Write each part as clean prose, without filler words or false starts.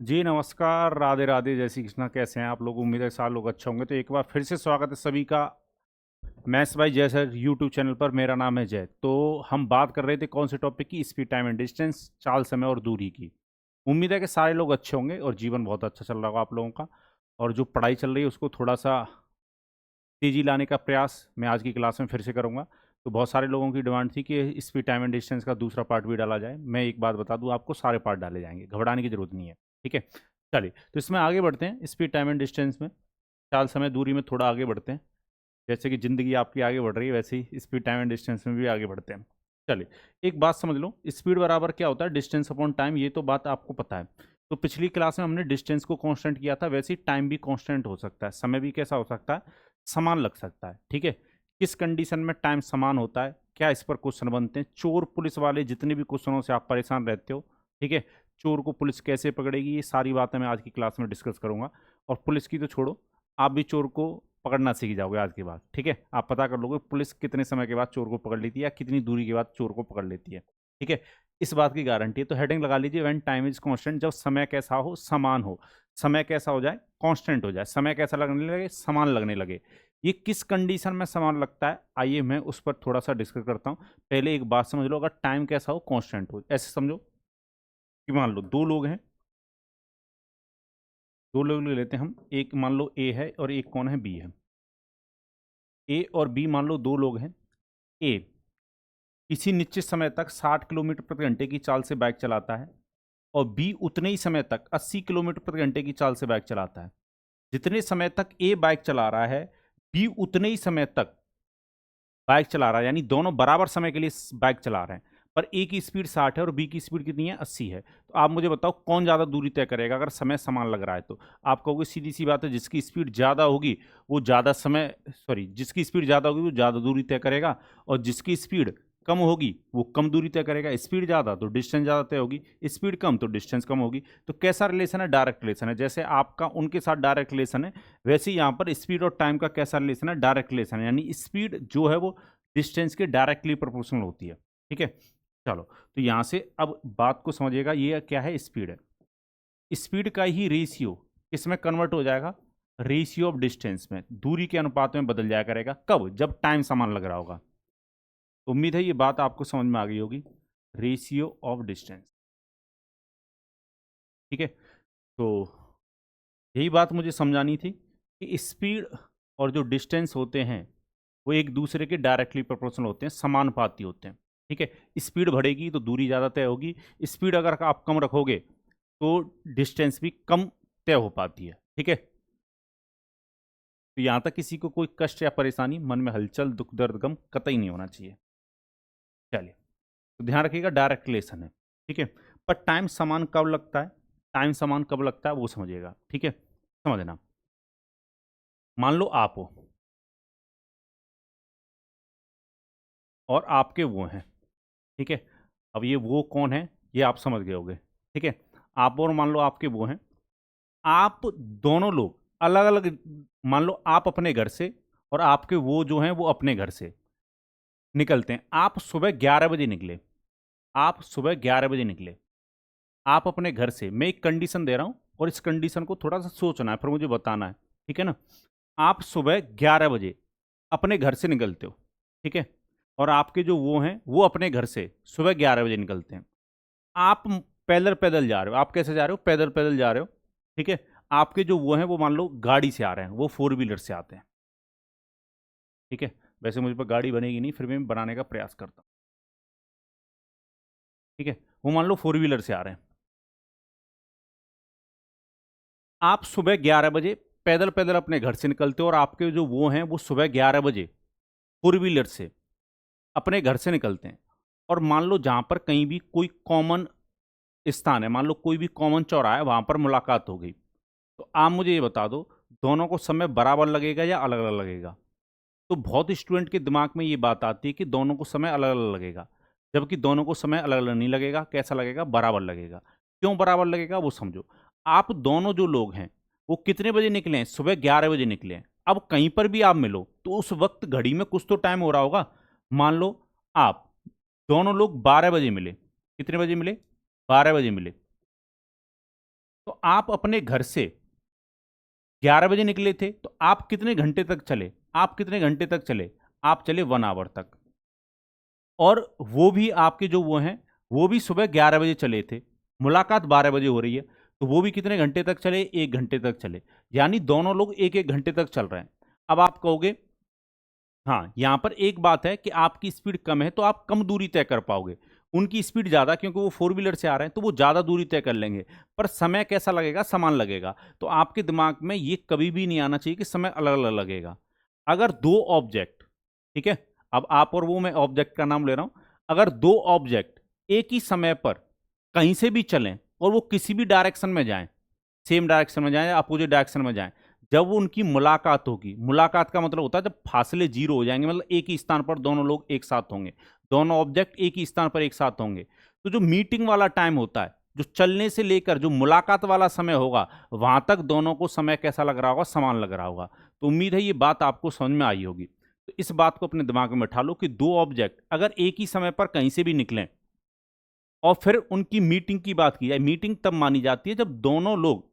जी नमस्कार, राधे राधे, जय श्री कृष्णा। कैसे हैं आप लोग? उम्मीद है सारे लोग अच्छे होंगे। तो एक बार फिर से स्वागत है सभी का मैथ्स बाय जय सर यूट्यूब चैनल पर। मेरा नाम है जय। तो हम बात कर रहे थे कौन से टॉपिक की? स्पीड, टाइम एंड डिस्टेंस, चाल, समय और दूरी की। उम्मीद है कि सारे लोग अच्छे होंगे और जीवन बहुत अच्छा चल रहा होगा आप लोगों का। और जो पढ़ाई चल रही है उसको थोड़ा सा तेजी लाने का प्रयास मैं आज की क्लास में फिर से करूंगा। तो बहुत सारे लोगों की डिमांड थी कि स्पीड, टाइम एंड डिस्टेंस का दूसरा पार्ट भी डाला जाए। मैं एक बात बता दूं आपको, सारे पार्ट डाले जाएंगे, घबराने की जरूरत नहीं है। ठीक है, चलिए तो इसमें आगे बढ़ते हैं। स्पीड, टाइम एंड डिस्टेंस में चाल, समय, दूरी में थोड़ा आगे बढ़ते हैं। जैसे कि ज़िंदगी आपकी आगे बढ़ रही है वैसे ही स्पीड, टाइम एंड डिस्टेंस में भी आगे बढ़ते हैं। चलिए, एक बात समझ लो, स्पीड बराबर क्या होता है? Distance upon time. ये तो बात आपको पता है। तो पिछली क्लास में हमने डिस्टेंस को कांस्टेंट किया था, वैसे ही टाइम भी कांस्टेंट हो सकता है, समय भी कैसा हो सकता है? समान लग सकता है। ठीक है, किस कंडीशन में टाइम समान होता है, क्या इस पर क्वेश्चन बनते हैं? चोर पुलिस वाले जितने भी क्वेश्चनों से आप परेशान रहते हो, ठीक है, चोर को पुलिस कैसे पकड़ेगी, ये सारी बातें मैं आज की क्लास में डिस्कस करूंगा। और पुलिस की तो छोड़ो, आप भी चोर को पकड़ना सीख जाओगे आज के बाद। ठीक है, आप पता कर लोगे पुलिस कितने समय के बाद चोर को पकड़ लेती है या कितनी दूरी के बाद चोर को पकड़ लेती है। ठीक है, इस बात की गारंटी है। तो हेडिंग लगा लीजिए, व्हेन टाइम इज कांस्टेंट। जब समय कैसा हो? समान हो। समय कैसा हो जाए? कांस्टेंट हो जाए। समय कैसा लगने लगे? समान लगने लगे। ये किस कंडीशन में समान लगता है? आइए मैं उस पर थोड़ा सा डिस्कस करता हूँ। पहले एक बात समझ लो, अगर टाइम कैसा हो? कांस्टेंट हो। ऐसे समझो कि मान लो दो लोग हैं, दो लोग ले लेते हैं हम। एक मान लो ए है और एक कौन है? बी है। ए और बी मान लो दो लोग हैं। ए किसी निश्चित समय तक 60 किलोमीटर प्रति घंटे की चाल से बाइक चलाता है और बी उतने ही समय तक 80 किलोमीटर प्रति घंटे की चाल से बाइक चलाता है। जितने समय तक ए बाइक चला रहा है, बी उतने ही समय तक बाइक चला रहा है, यानी दोनों बराबर समय के लिए बाइक चला रहे हैं। पर ए की स्पीड 60 है और बी की स्पीड कितनी है? 80 है। तो आप मुझे बताओ कौन ज़्यादा दूरी तय करेगा अगर समय समान लग रहा है? तो आप कहोगे सीधी सी बात है, जिसकी स्पीड ज़्यादा होगी वो ज़्यादा समय, सॉरी, जिसकी स्पीड ज़्यादा होगी वो ज़्यादा दूरी तय करेगा, और जिसकी स्पीड कम होगी वो कम दूरी तय करेगा। स्पीड ज़्यादा तो डिस्टेंस ज़्यादा तय होगी, स्पीड कम तो डिस्टेंस कम होगी। तो कैसा रिलेशन है? डायरेक्ट रिलेशन है। जैसे आपका उनके साथ डायरेक्ट रिलेशन है, वैसे ही यहाँ पर स्पीड और टाइम का कैसा रिलेशन है? डायरेक्ट रिलेशन है। यानी स्पीड जो है वो डिस्टेंस के डायरेक्टली प्रोपोर्शनल होती है। ठीक है, चलो तो यहां से अब बात को समझिएगा, ये क्या है? स्पीड है। स्पीड का ही रेशियो किसमें कन्वर्ट हो जाएगा? रेशियो ऑफ डिस्टेंस में, दूरी के अनुपात में बदल जाया करेगा। कब? जब टाइम समान लग रहा होगा। तो उम्मीद है ये बात आपको समझ में आ गई होगी, रेशियो ऑफ डिस्टेंस। ठीक है, तो यही बात मुझे समझानी थी कि स्पीड और जो डिस्टेंस होते हैं वो एक दूसरे के डायरेक्टली प्रोपोर्शनल होते हैं, समानुपाती होते हैं। ठीक है, स्पीड बढ़ेगी तो दूरी ज़्यादा तय होगी, स्पीड अगर आप कम रखोगे तो डिस्टेंस भी कम तय हो पाती है। ठीक है, तो यहाँ तक किसी को कोई कष्ट या परेशानी, मन में हलचल, दुख, दर्द, गम कतई नहीं होना चाहिए। चलिए, तो ध्यान रखिएगा डायरेक्ट रिलेशन है। ठीक है, पर टाइम समान कब लगता है? टाइम समान कब लगता है वो समझिएगा। ठीक है, समझना। मान लो आप हो और आपके वो हैं। ठीक है, अब ये वो कौन है ये आप समझ गए होगे। ठीक है, आप और मान लो आपके वो हैं। आप दोनों लोग अलग अलग, मान लो आप अपने घर से और आपके वो जो हैं वो अपने घर से निकलते हैं। आप सुबह 11 बजे निकले, आप सुबह 11 बजे निकले, आप अपने घर से। मैं एक कंडीशन दे रहा हूं और इस कंडीशन को थोड़ा सा सोचना है फिर मुझे बताना है। ठीक है ना? आप सुबह 11 बजे अपने घर से निकलते हो। ठीक है, और आपके जो वो हैं वो अपने घर से सुबह 11 बजे निकलते हैं। आप पैदल पैदल जा रहे हो। आप कैसे जा रहे हो? पैदल पैदल जा रहे हो। ठीक है, आपके जो वो हैं वो मान लो गाड़ी से आ रहे हैं, वो फोर व्हीलर से आते हैं। ठीक है, वैसे मुझ पर गाड़ी बनेगी नहीं, फिर भी मैं बनाने का प्रयास करता हूँ। ठीक है, वो मान लो फोर व्हीलर से आ रहे हैं। आप सुबह 11 बजे पैदल पैदल अपने घर से निकलते हो और आपके जो वो हैं वो सुबह 11 बजे फोर व्हीलर से अपने घर से निकलते हैं। और मान लो जहां पर कहीं भी कोई कॉमन स्थान है, मान लो कोई भी कॉमन चौराहा है, वहां पर मुलाकात हो गई। तो आप मुझे ये बता दो, दोनों को समय बराबर लगेगा या अलग अलग लगेगा? तो बहुत स्टूडेंट के दिमाग में ये बात आती है कि दोनों को समय अलग अलग लगेगा, जबकि दोनों को समय अलग अलग नहीं लगेगा। कैसा लगेगा? बराबर लगेगा। क्यों बराबर लगेगा वो समझो। आप दोनों जो लोग हैं वो कितने बजे निकले हैं? सुबह 11 बजे निकले हैं। अब कहीं पर भी आप मिलो तो उस वक्त घड़ी में कुछ तो टाइम हो रहा होगा। मान लो आप दोनों लोग 12 बजे मिले। कितने बजे मिले? 12 बजे मिले। तो आप अपने घर से 11 बजे निकले थे, तो आप कितने घंटे तक चले? आप कितने घंटे तक चले? आप चले 1 आवर तक। और वो भी आपके जो वो हैं, वो भी सुबह 11 बजे चले थे, मुलाकात 12 बजे हो रही है, तो वो भी कितने घंटे तक चले? 1 घंटे तक चले। यानी दोनों लोग 1-1 घंटे तक चल रहे हैं। अब आप कहोगे हाँ, यहाँ पर एक बात है कि आपकी स्पीड कम है तो आप कम दूरी तय कर पाओगे। उनकी स्पीड ज़्यादा, क्योंकि वो फोर व्हीलर से आ रहे हैं तो वो ज़्यादा दूरी तय कर लेंगे, पर समय कैसा लगेगा? समान लगेगा। तो आपके दिमाग में ये कभी भी नहीं आना चाहिए कि समय अलग अलग लगेगा। अगर दो ऑब्जेक्ट, ठीक है, अब आप और वो, मैं ऑब्जेक्ट का नाम ले रहा हूं, अगर दो ऑब्जेक्ट एक ही समय पर कहीं से भी चलें और वो किसी भी डायरेक्शन में जाएं, सेम डायरेक्शन में जाएं या अपोजिट डायरेक्शन में जाएं, जब वो उनकी मुलाकात होगी, मुलाकात का मतलब होता है जब फासले जीरो हो जाएंगे, मतलब एक ही स्थान पर दोनों लोग एक साथ होंगे, दोनों ऑब्जेक्ट एक ही स्थान पर एक साथ होंगे, तो जो मीटिंग वाला टाइम होता है, जो चलने से लेकर जो मुलाकात वाला समय होगा, वहां तक दोनों को समय कैसा लग रहा होगा? समान लग रहा होगा। तो उम्मीद है ये बात आपको समझ में आई होगी। तो इस बात को अपने दिमाग में बैठा लो कि दो ऑब्जेक्ट अगर एक ही समय पर कहीं से भी निकलें और फिर उनकी मीटिंग की बात की जाए, मीटिंग तब मानी जाती है जब दोनों लोग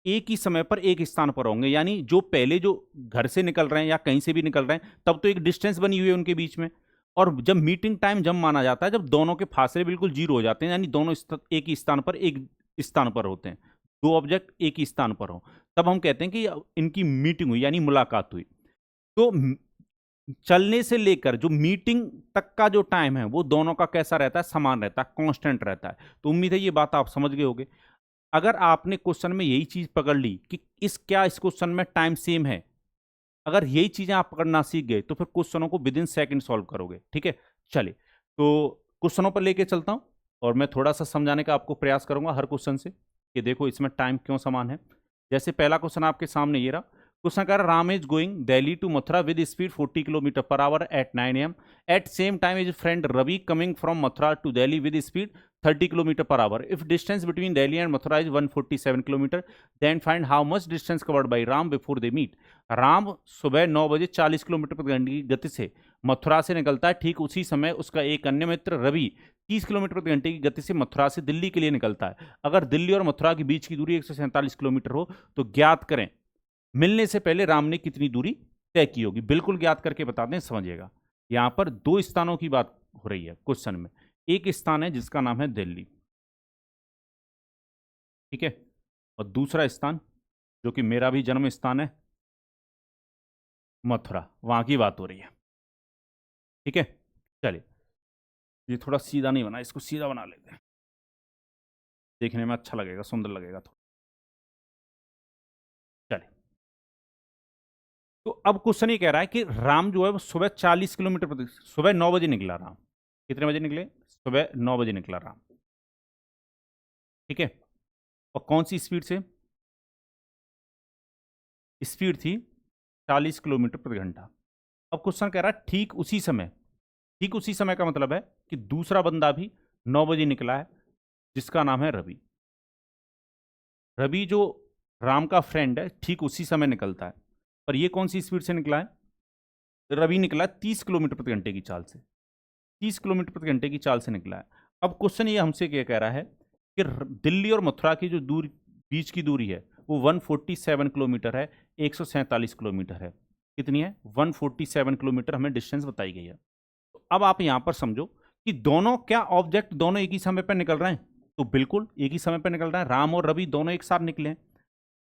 एक ही समय पर एक स्थान पर होंगे। यानी जो पहले जो घर से निकल रहे हैं या कहीं से भी निकल रहे हैं, तब तो एक डिस्टेंस बनी हुई है उनके बीच में। और जब मीटिंग टाइम जब माना जाता है जब दोनों के फासले बिल्कुल जीरो हो जाते हैं, यानी दोनों एक ही स्थान पर एक स्थान पर होते हैं, दो ऑब्जेक्ट एक ही स्थान पर हो, तब हम कहते हैं कि इनकी मीटिंग हुई, यानी मुलाकात हुई। तो चलने से लेकर जो मीटिंग तक का जो टाइम है वो दोनों का कैसा रहता है? समान रहता है, कांस्टेंट रहता है। तो उम्मीद है ये बात आप समझ गए होंगे। अगर आपने क्वेश्चन में यही चीज पकड़ ली कि इस क्वेश्चन में टाइम सेम है, अगर यही चीजें आप पकड़ना सीख गए तो फिर क्वेश्चनों को विद इन सेकंड सॉल्व करोगे। ठीक है, चलिए तो क्वेश्चनों पर लेके चलता हूं और मैं थोड़ा सा समझाने का आपको प्रयास करूंगा हर क्वेश्चन से कि देखो इसमें टाइम क्यों समान है। जैसे पहला क्वेश्चन आपके सामने ये रहा। क्वेश्चन कह रहा, Ram is going Delhi to Mathura with speed 40 kilometre per hour at 9 AM। At same time is friend Ravi coming from Mathura to Delhi with speed 30 kilometre per hour. If distance between Delhi and Mathura is 147 kilometre, then find how much distance covered by Ram before they meet. Ram सुबह 9 बजे 40 kilometre प्रति घंटे की गति से मथुरा से निकलता है। ठीक उसी समय उसका एक अन्य मित्र रवि 30 किलोमीटर प्रति घंटे की गति से मथुरा से दिल्ली के लिए निकलता है। अगर दिल्ली और मथुरा के बीच की दूरी 147 किलोमीटर हो तो ज्ञात करें मिलने से पहले राम ने कितनी दूरी तय की होगी। बिल्कुल ज्ञात करके बता दें, समझिएगा। यहां पर दो स्थानों की बात हो रही है क्वेश्चन में। एक स्थान है जिसका नाम है दिल्ली, ठीक है, और दूसरा स्थान जो कि मेरा भी जन्म स्थान है मथुरा, वहां की बात हो रही है। ठीक है, चलिए ये थोड़ा सीधा नहीं बना, इसको सीधा बना लेते हैं, देखने में अच्छा लगेगा, सुंदर लगेगा थोड़ा। चलिए, तो अब क्वेश्चन ये कह रहा है कि राम जो है वो सुबह 40 किलोमीटर प्रति, सुबह 9 बजे निकला राम। कितने बजे निकले? सुबह 9 बजे निकला राम। ठीक है, और कौन सी स्पीड से? स्पीड थी 40 किलोमीटर प्रति घंटा। अब क्वेश्चन कह रहा है ठीक उसी समय, ठीक उसी समय का मतलब है कि दूसरा बंदा भी 9 बजे निकला है जिसका नाम है रवि। रवि जो राम का फ्रेंड है ठीक उसी समय निकलता है, पर ये कौन सी स्पीड से निकला है? रवि निकला 30 किलोमीटर प्रति घंटे की चाल से, 30 किलोमीटर प्रति घंटे की चाल से निकला है। अब क्वेश्चन ये हमसे क्या कह रहा है कि दिल्ली और मथुरा की जो दूरी, बीच की दूरी है वो 147 किलोमीटर है, 147 किलोमीटर है। कितनी है? 147 किलोमीटर हमें डिस्टेंस बताई गई है। तो अब आप यहां पर समझो कि दोनों क्या ऑब्जेक्ट दोनों एक ही समय पर निकल रहे हैं? तो बिल्कुल एक ही समय पर निकल रहे हैं, राम और रवि दोनों एक साथ निकले हैं।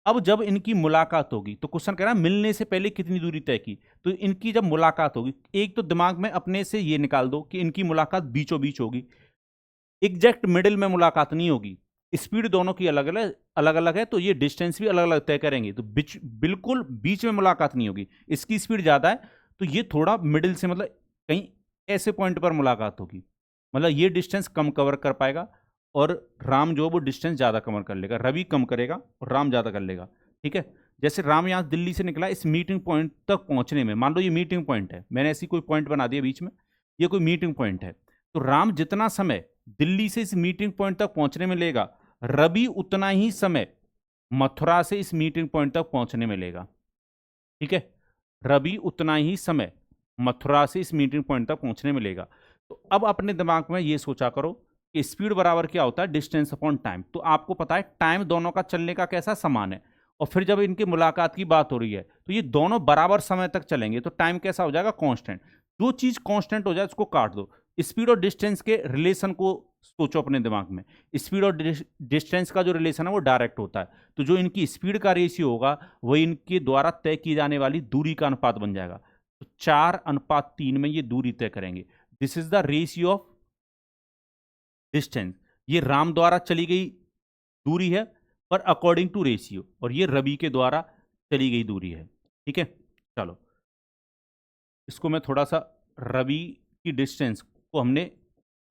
अब जब इनकी मुलाकात होगी तो क्वेश्चन कह रहा है मिलने से पहले कितनी दूरी तय की। तो इनकी जब मुलाकात होगी, एक तो दिमाग में अपने से ये निकाल दो कि इनकी मुलाकात बीचों बीच होगी, एग्जैक्ट मिडिल में मुलाकात नहीं होगी। स्पीड दोनों की अलग अलग है तो ये डिस्टेंस भी अलग अलग तय करेंगे, तो बिल्कुल बीच में मुलाकात नहीं होगी। इसकी स्पीड ज्यादा है तो ये थोड़ा मिडिल से, मतलब कहीं ऐसे पॉइंट पर मुलाकात होगी, मतलब ये डिस्टेंस कम कवर कर पाएगा और राम जो वो डिस्टेंस ज़्यादा कवर कर लेगा। रवि कम करेगा और राम ज़्यादा कर लेगा। ठीक है, जैसे राम यहाँ दिल्ली से निकला, इस मीटिंग पॉइंट तक पहुंचने में, मान लो ये मीटिंग पॉइंट है, मैंने ऐसी कोई पॉइंट बना दिया बीच में, ये कोई मीटिंग पॉइंट है, तो राम जितना समय दिल्ली से इस मीटिंग पॉइंट तक पहुंचने में लेगा, रवि उतना ही समय मथुरा से इस मीटिंग पॉइंट तक पहुंचने में लेगा। ठीक है, रवि उतना ही समय मथुरा से इस मीटिंग पॉइंट तक पहुंचने में लेगा। तो अब अपने दिमाग में ये सोचा करो कि स्पीड बराबर क्या होता है, डिस्टेंस अपॉन टाइम। तो आपको पता है टाइम दोनों का चलने का कैसा समान है, और फिर जब इनकी मुलाकात की बात हो रही है तो ये दोनों बराबर समय तक चलेंगे, तो टाइम कैसा हो जाएगा, कांस्टेंट। जो चीज कांस्टेंट हो जाए उसको काट दो। स्पीड और डिस्टेंस के रिलेशन को सोचो अपने दिमाग में। स्पीड और डिस्टेंस का जो रिलेशन है वो डायरेक्ट होता है, तो जो इनकी स्पीड का रेशियो होगा वो इनके द्वारा तय की जाने वाली दूरी का अनुपात बन जाएगा। तो 4:3 में ये दूरी तय करेंगे। This is the ratio of distance. ये राम द्वारा चली गई दूरी है पर अकॉर्डिंग टू रेशियो, और ये रवि के द्वारा चली गई दूरी है। ठीक है, चलो इसको मैं थोड़ा सा, रवि की डिस्टेंस को हमने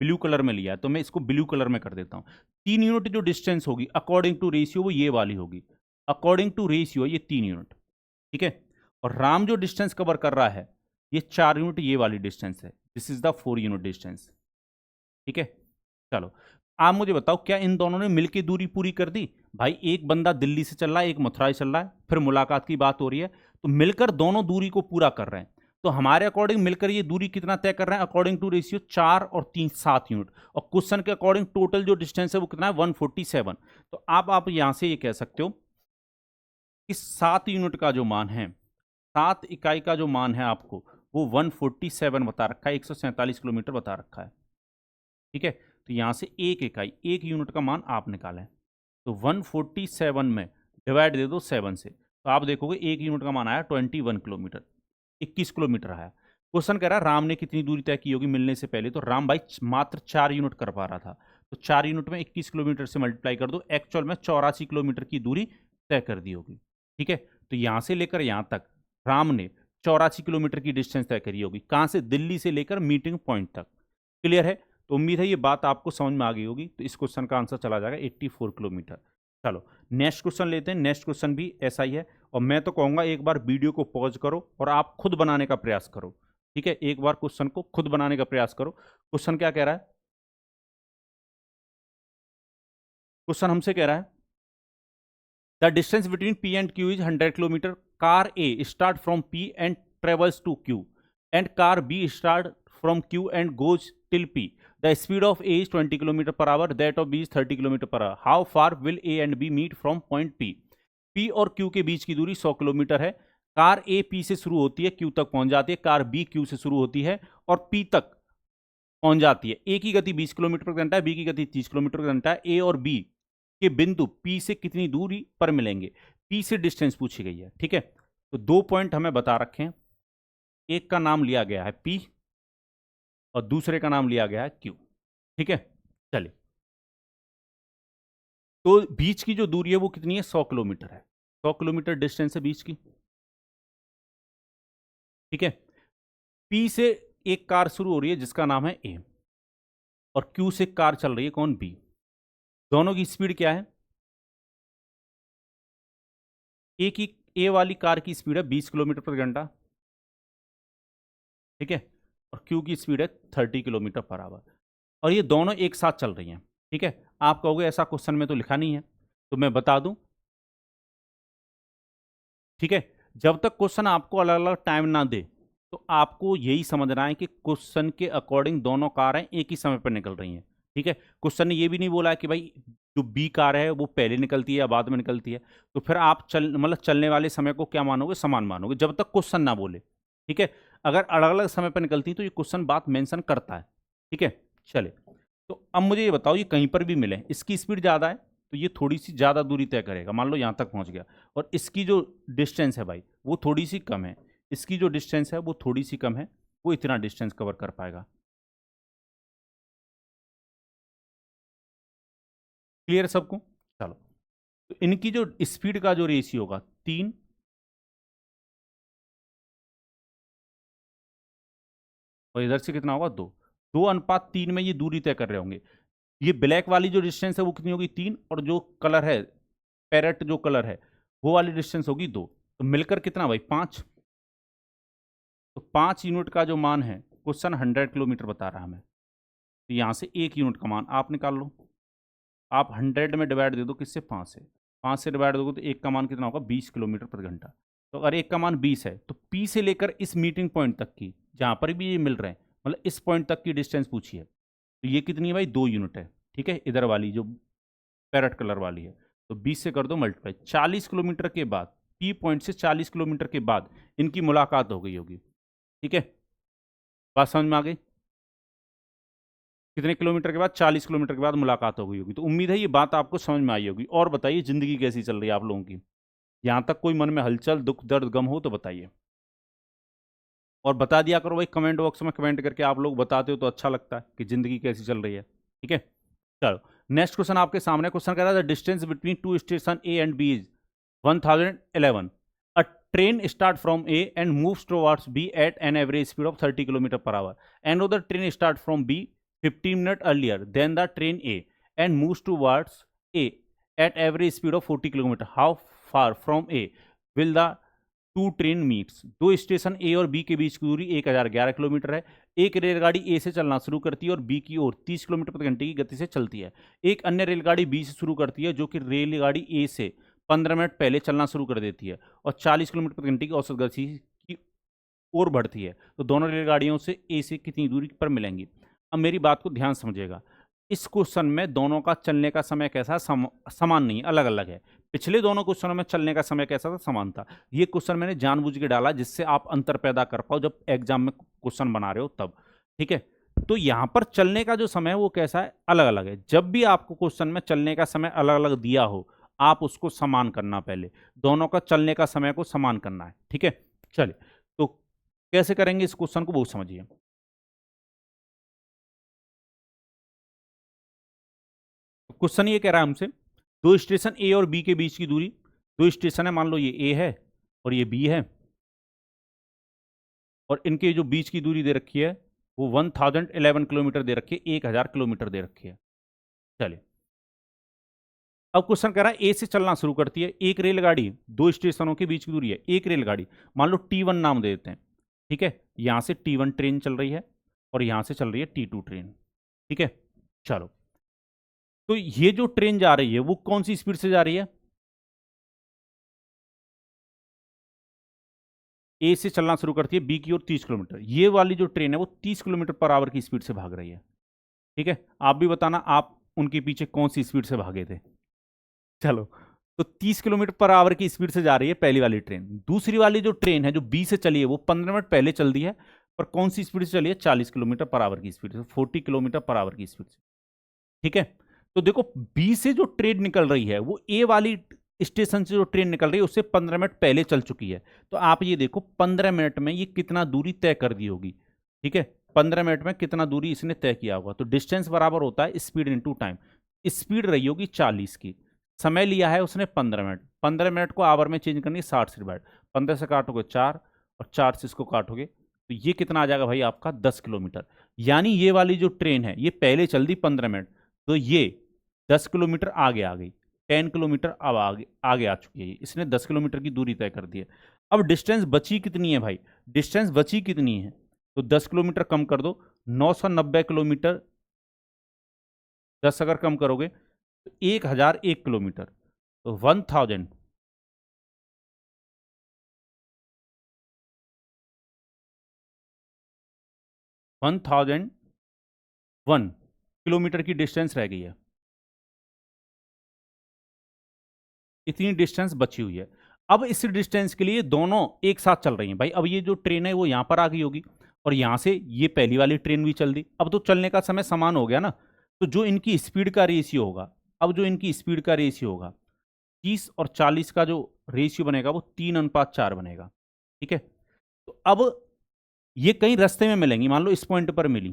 ब्लू कलर में लिया है तो मैं इसको ब्लू कलर में कर देता हूं। 3 यूनिट जो डिस्टेंस होगी अकॉर्डिंग टू रेशियो वो ये वाली होगी, अकॉर्डिंग टू रेशियो ये 3 यूनिट। ठीक है, और राम जो डिस्टेंस कवर कर रहा है ये 4 यूनिट ये वाली डिस्टेंस है, this is the 4 unit distance. ठीक है, चलो आप मुझे बताओ क्या इन दोनों ने मिलकर दूरी पूरी कर दी? भाई एक बंदा दिल्ली से चल रहा है, एक मथुरा से चल रहा है, फिर मुलाकात की बात हो रही है, तो मिलकर दोनों दूरी को पूरा कर रहे हैं। तो हमारे अकॉर्डिंग मिलकर ये दूरी कितना तय कर रहे हैं, अकॉर्डिंग टू रेशियो 4 और 3 7 यूनिट, और क्वेश्चन के अकॉर्डिंग टोटल जो डिस्टेंस है वो कितना है, 147। तो आप यहां से ये कह सकते हो कि 7 यूनिट का जो मान है, 7 इकाई का जो मान है आपको वो 147 बता रखा है, 147 किलोमीटर बता रखा है। ठीक है, तो यहां से 1 इकाई 1 यूनिट का मान आप निकालें, तो 147 में डिवाइड दे दो 7 से, तो आप देखोगे 1 यूनिट का मान आया 21 किलोमीटर, 21 किलोमीटर आया। क्वेश्चन कह रहा है राम ने कितनी दूरी तय की होगी मिलने से पहले, तो राम भाई मात्र 4 यूनिट कर पा रहा था, तो 4 यूनिट में 21 किलोमीटर से मल्टीप्लाई कर दो, एक्चुअल में 84 किलोमीटर की दूरी तय कर दी होगी। ठीक है, तो यहां से लेकर यहां तक राम ने 84 किलोमीटर की डिस्टेंस तय करी होगी, कहां से, दिल्ली से लेकर मीटिंग पॉइंट तक। क्लियर है? तो उम्मीद है ये बात आपको समझ में आ गई होगी। तो इस क्वेश्चन का आंसर चला जाएगा 84 किलोमीटर। चलो नेक्स्ट क्वेश्चन लेते हैं। नेक्स्ट क्वेश्चन भी ऐसा ही है, और मैं तो कहूंगा एक बार वीडियो को पॉज करो और आप खुद बनाने का प्रयास करो। ठीक है, एक बार क्वेश्चन को खुद बनाने का प्रयास करो। क्वेश्चन क्या कह रहा है? क्वेश्चन हमसे कह रहा है the distance between P and Q is 100 kilometre. Car A start from P and travels to Q, and car B start from Q and goes till P. The speed of A is 20 km per hour, that of B is 30 km per hour. How far will A and B meet from point P? P और Q के बीच की दूरी 100 kilometre है। Car A P से शुरू होती है, Q तक पहुंच जाती है, कार B Q से शुरू होती है और P तक पहुंच जाती है। A की गति 20 किलोमीटर प्रति घंटा है, B की गति 30 किलोमीटर प्रति घंटा है। A और B के बिंदु P से कितनी दूरी पर मिलेंगे? P से डिस्टेंस पूछी गई है। ठीक है, तो 2 पॉइंट हमें बता रखे हैं, एक का नाम लिया गया है P और दूसरे का नाम लिया गया है Q। ठीक है, चलिए तो बीच की जो दूरी है वो कितनी है, 100 किलोमीटर है। 100 किलोमीटर डिस्टेंस है बीच की। ठीक है, P से एक कार शुरू हो रही है जिसका नाम है A, और Q से कार चल रही है कौन, B। दोनों की स्पीड क्या है? A वाली कार की स्पीड है 20 किलोमीटर प्रति घंटा। ठीक है, और Q की स्पीड है 30 किलोमीटर पर आवर, और ये दोनों एक साथ चल रही हैं। ठीक है, आप कहोगे ऐसा क्वेश्चन में तो लिखा नहीं है, तो मैं बता दूं। ठीक है, जब तक क्वेश्चन आपको अलग अलग टाइम ना दे तो आपको यही समझना है कि क्वेश्चन के अकॉर्डिंग दोनों कारें एक ही समय पर निकल रही हैं। ठीक है, क्वेश्चन ने ये भी नहीं बोला है कि भाई जो बी कार है वो पहले निकलती है या बाद में निकलती है, तो फिर आप चलने वाले समय को क्या मानोगे, समान मानोगे, जब तक क्वेश्चन ना बोले। ठीक है, अगर अलग अलग समय पर निकलती है तो ये क्वेश्चन बात मेंशन करता है। ठीक है, चले तो अब मुझे ये बताओ, ये कहीं पर भी मिले, इसकी स्पीड ज़्यादा है तो ये थोड़ी सी ज़्यादा दूरी तय करेगा, मान लो यहाँ तक पहुँच गया, और इसकी जो डिस्टेंस है भाई वो थोड़ी सी कम है, इसकी जो डिस्टेंस है वो थोड़ी सी कम है, वो इतना डिस्टेंस कवर कर पाएगा। क्लियर है सबको? चलो, तो इनकी जो स्पीड का जो रेशियो होगा 3, और इधर से कितना होगा 2, 2:3 में ये दूरी तय कर रहे होंगे। ये ब्लैक वाली जो डिस्टेंस है वो कितनी होगी 3, और जो कलर है पैरेट जो कलर है वो वाली डिस्टेंस होगी 2, तो मिलकर कितना भाई 5। तो 5 यूनिट का जो मान है, क्वेश्चन 100 किलोमीटर बता रहा है हमें, तो यहाँ से 1 यूनिट का मान आप निकाल लो। आप 100 में डिवाइड दे दो किससे, 5 से, 5 से डिवाइड दोगे तो एक का मान कितना होगा 20 किलोमीटर प्रति घंटा। तो अगर एक का मान 20 है तो P से लेकर इस मीटिंग पॉइंट तक की, जहाँ पर भी ये मिल रहे हैं, मतलब इस पॉइंट तक की डिस्टेंस पूछी है। तो ये कितनी है भाई, 2 यूनिट है। ठीक है, इधर वाली जो पैरेट कलर वाली है, तो 20 से कर दो मल्टीप्लाई। 40 किलोमीटर के बाद, पी पॉइंट से 40 किलोमीटर के बाद इनकी मुलाकात हो गई होगी। ठीक है, बात समझ में आ गई? कितने किलोमीटर के बाद? 40 किलोमीटर के बाद मुलाकात हो गई होगी। तो उम्मीद है ये बात आपको समझ में आई होगी। और बताइए जिंदगी कैसी चल रही है आप लोगों की? यहां तक कोई मन में हलचल, दुख, दर्द, गम हो तो बताइए। और बता दिया करो भाई, कमेंट बॉक्स में कमेंट करके आप लोग बताते हो तो अच्छा लगता है कि जिंदगी कैसी चल रही है। ठीक है, चलो नेक्स्ट क्वेश्चन आपके सामने। क्वेश्चन कह रहा है the distance between two station A and B is 1011। A train start from A and moves towards B at an average speed of 30 kilometre per hour. Another train start from B 15 minutes earlier than the train A and moves towards A at average speed of 40 kilometer. How far from A will the two train meets? दो station A और B के बीच की दूरी 1011 kilometre है। एक रेलगाड़ी ए से चलना शुरू करती है और बी की ओर 30 किलोमीटर प्रति घंटे की गति से चलती है। एक अन्य रेलगाड़ी बी से शुरू करती है जो कि रेलगाड़ी ए से 15 मिनट पहले चलना शुरू कर देती है और 40 किलोमीटर प्रति घंटे की औसत गति की ओर बढ़ती है। तो दोनों रेलगाड़ियों से ए से कितनी दूरी पर मिलेंगी? अब मेरी बात को ध्यान समझिएगा। इस क्वेश्चन में दोनों का चलने का समय कैसा समान नहीं, अलग अलग है। पिछले दोनों क्वेश्चनों में चलने का समय कैसा था? समान था। ये क्वेश्चन मैंने जानबूझ के डाला जिससे आप अंतर पैदा कर पाओ जब एग्जाम में क्वेश्चन बना रहे हो तब। ठीक है, तो यहां पर चलने का जो समय है वो कैसा है? अलग अलग है। जब भी आपको क्वेश्चन में चलने का समय अलग अलग दिया हो, आप उसको समान करना, पहले दोनों का चलने का समय को समान करना है। ठीक है, चलिए तो कैसे करेंगे इस क्वेश्चन को बहुत समझिए। क्वेश्चन ये कह रहा है हमसे दो स्टेशन ए और बी के बीच की दूरी, दो स्टेशन है, मान लो ये ए है और ये बी है, और इनके जो बीच की दूरी दे रखी है वो 1011 किलोमीटर दे रखी है, 1000 किलोमीटर दे रखी है। चलिए अब क्वेश्चन कह रहा है ए से चलना शुरू करती है एक रेलगाड़ी, दो स्टेशनों के बीच की दूरी है एक रेलगाड़ी, मान लो T1 नाम दे देते हैं। ठीक है, यहां से T1 ट्रेन चल रही है और यहां से चल रही है T2 ट्रेन। ठीक है, चलो तो ये जो ट्रेन जा रही है वो कौन सी स्पीड से जा रही है? ए से चलना शुरू करती है बी की ओर 30 किलोमीटर। ये वाली जो ट्रेन है वो 30 किलोमीटर पर आवर की स्पीड से भाग रही है। ठीक है, आप भी बताना आप उनके पीछे कौन सी स्पीड से भागे थे। चलो, तो 30 किलोमीटर पर आवर की स्पीड से जा रही है पहली वाली ट्रेन। दूसरी वाली जो ट्रेन है जो बी से चली है वो 15 मिनट पहले चल दी है, पर कौन सी स्पीड से चली है? 40 किलोमीटर पर आवर की स्पीड से, 40 किलोमीटर पर आवर की स्पीड से। ठीक है, तो देखो बी से जो ट्रेन निकल रही है वो ए वाली स्टेशन से जो ट्रेन निकल रही है उससे 15 मिनट पहले चल चुकी है। तो आप ये देखो 15 मिनट में ये कितना दूरी तय कर दी होगी। ठीक है, 15 मिनट में कितना दूरी इसने तय किया होगा? तो डिस्टेंस बराबर होता है स्पीड इनटू टाइम। स्पीड रही होगी 40 की, समय लिया है उसने 15 मिनट, 15 मिनट को आवर में चेंज करनी है 60 से डिवाइड, 15 से काटोगे 4 और 4 से इसको काटोगे तो ये कितना आ जाएगा भाई आपका? 10 किलोमीटर। यानी ये वाली जो ट्रेन है ये पहले चल दी 15 मिनट, तो ये 10 किलोमीटर आगे आ गई, 10 किलोमीटर अब आगे आगे आ चुकी है, इसने 10 किलोमीटर की दूरी तय कर दी है। अब डिस्टेंस बची कितनी है भाई? डिस्टेंस बची कितनी है? तो 10 किलोमीटर कम कर दो, 990 किलोमीटर। 10 अगर कम करोगे तो 1001 किलोमीटर, तो 1001 किलोमीटर की डिस्टेंस रह गई है। इतनी डिस्टेंस बची हुई है। अब इस डिस्टेंस के लिए दोनों एक साथ चल रही हैं भाई। अब ये जो ट्रेन है वो यहां पर आ गई होगी और यहां से ये पहली वाली ट्रेन भी चल दी। अब तो चलने का समय समान हो गया ना, तो जो इनकी स्पीड का रेशियो होगा, अब जो इनकी स्पीड का रेशियो होगा 30 और 40 का जो रेशियो बनेगा वो 3:4 बनेगा। ठीक है, तो अब ये कहीं रास्ते में मिलेंगी, मान लो इस पॉइंट पर मिली।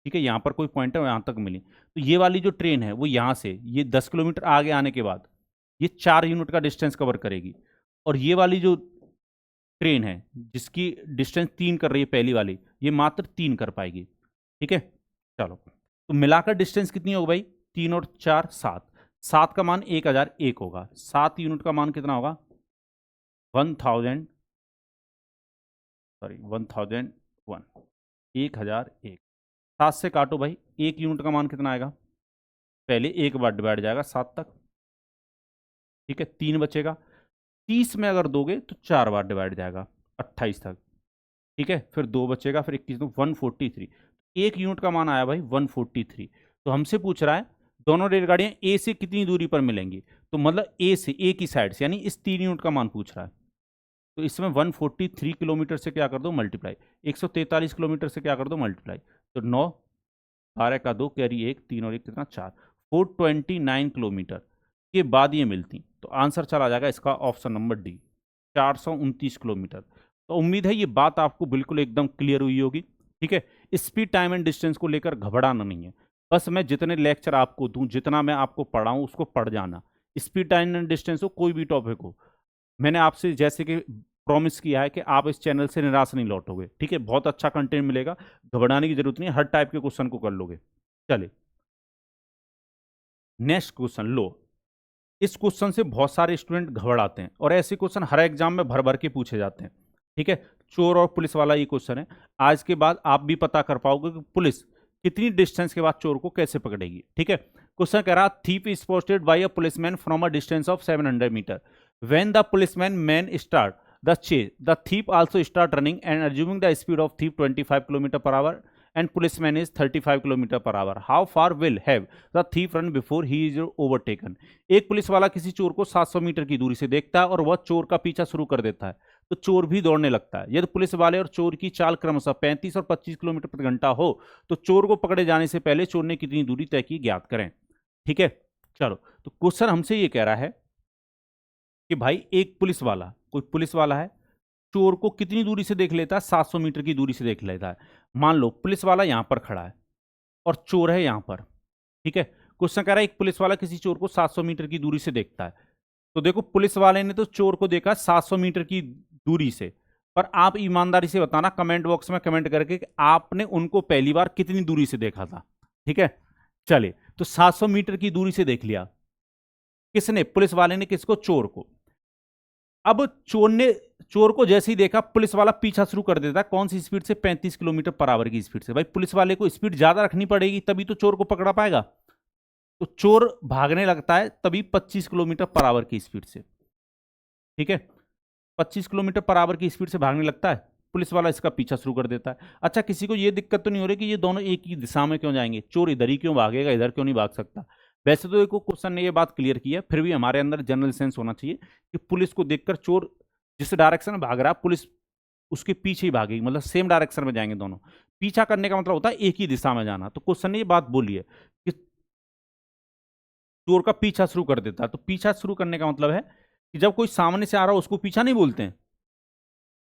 ठीक है, यहां पर कोई पॉइंट है, यहां तक मिली, तो ये वाली जो ट्रेन है वो यहां से ये 10 किलोमीटर आगे आने के बाद ये 4 यूनिट का डिस्टेंस कवर करेगी, और ये वाली जो ट्रेन है जिसकी डिस्टेंस 3 कर रही है पहली वाली, ये मात्र 3 कर पाएगी। ठीक है, चलो तो मिलाकर डिस्टेंस कितनी होगी भाई? 3 और 4 7, 7 का मान 1001 होगा, 7 यूनिट का मान कितना होगा? 1000, सॉरी 1001, 1001। 7 से काटो भाई, 1 यूनिट का मान कितना आएगा? पहले एक बार डिवाइड जाएगा 7 तक। ठीक है, 3 बचेगा, 30 में अगर दोगे तो 4 बार डिवाइड जाएगा 28 तक। ठीक है, फिर 2 बचेगा, फिर 21 तो 143। एक यूनिट का मान आया भाई 143। तो हमसे पूछ रहा है दोनों रेलगाड़ियां ए से कितनी दूरी पर मिलेंगी, तो मतलब ए से, ए की साइड से, यानी इस 3 यूनिट का मान पूछ रहा है। तो इसमें 143 किलोमीटर से क्या कर दो मल्टीप्लाई, 143 किलोमीटर से क्या कर दो मल्टीप्लाई, तो 9, 12 का 2, कैरी 1, 3 और 1 कितना 4, 429 किलोमीटर के बाद ये मिलती। तो आंसर चला जाएगा इसका ऑप्शन नंबर डी, 429 किलोमीटर। तो उम्मीद है ये बात आपको बिल्कुल एकदम क्लियर हुई होगी। ठीक है, स्पीड टाइम एंड डिस्टेंस को लेकर घबराना नहीं है, बस मैं जितने लेक्चर आपको दूं, जितना मैं आपको पढ़ाऊं उसको पढ़ जाना। स्पीड टाइम एंड डिस्टेंस हो, कोई भी टॉपिक हो, मैंने आपसे जैसे कि प्रॉमिस किया है कि आप इस चैनल से निराश नहीं लौटोगे। ठीक है, बहुत अच्छा कंटेंट मिलेगा, घबराने की जरूरत नहीं है, हर टाइप के क्वेश्चन को कर लोगे। चलिए नेक्स्ट क्वेश्चन लो। इस क्वेश्चन से बहुत सारे स्टूडेंट घबराते हैं और ऐसे क्वेश्चन हर एग्जाम में भर भर के पूछे जाते हैं। ठीक है, चोर और पुलिस वाला ये क्वेश्चन है। आज के बाद आप भी पता कर पाओगे कि पुलिस कितनी डिस्टेंस के बाद चोर को कैसे पकड़ेगी। ठीक है, क्वेश्चन कह रहा thief is posted by a policeman from a distance of 700 metre. When the policeman start the chase, the thief also start running and assuming the speed of thief 25 km per hour and policeman is 35 km per hour. How far will have the thief run before he is overtaken? एक police वाला किसी चोर को 700 metre की दूरी से देखता है और वह चोर का पीछा शुरू कर देता है, तो चोर भी दौड़ने लगता है। यदि पुलिस वाले और चोर की चाल क्रमशः 35 और 25 किलोमीटर प्रति घंटा हो तो चोर को पकड़े जाने से पहले चोर ने कितनी दूरी तय की ज्ञात करें। ठीक है, चलो तो क्वेश्चन हमसे ये कह रहा है कि भाई एक पुलिस वाला, कोई पुलिस वाला है, चोर को कितनी दूरी से देख लेता है, 700 मीटर की दूरी से देख लेता है। मान लो पुलिस वाला यहां पर खड़ा है और चोर है यहां पर। ठीक है, क्वेश्चन कह रहा है एक पुलिस वाला किसी चोर को 700 मीटर की दूरी से देखता है। तो देखो पुलिस वाले ने तो चोर को देखा 700 मीटर की दूरी से, पर आप ईमानदारी से बताना कमेंट बॉक्स में कमेंट करके कि आपने उनको पहली बार कितनी दूरी से देखा था। ठीक है, चलिए तो 700 मीटर की दूरी से देख लिया किसने, पुलिस वाले ने, किसको, चोर को। अब चोर को जैसे ही देखा पुलिस वाला पीछा शुरू कर देता है, कौन सी स्पीड से, 35 किलोमीटर पर आवर की स्पीड से। भाई पुलिस वाले को स्पीड ज्यादा रखनी पड़ेगी तभी तो चोर को पकड़ा पाएगा। तो चोर भागने लगता है तभी 25 किलोमीटर पर आवर की स्पीड से। ठीक है, 25 किलोमीटर पर आवर की स्पीड से भागने लगता है, पुलिस वाला इसका पीछा शुरू कर देता है। अच्छा, किसी को यह दिक्कत तो नहीं हो रही कि ये दोनों एक ही दिशा में क्यों जाएंगे, चोर इधर ही क्यों भागेगा, इधर क्यों नहीं भाग सकता। वैसे तो देखो क्वेश्चन ने ये बात क्लियर की है, फिर भी हमारे अंदर जनरल सेंस होना चाहिए कि पुलिस को देखकर चोर जिस डायरेक्शन में भाग रहा है पुलिस उसके पीछे ही भागेगी, मतलब सेम डायरेक्शन में जाएंगे दोनों। पीछा करने का मतलब होता है एक ही दिशा में जाना। तो क्वेश्चन ने ये बात बोली है कि चोर का पीछा शुरू कर देता है। तो पीछा शुरू करने का मतलब है कि जब कोई सामने से आ रहा हो उसको पीछा नहीं बोलते हैं,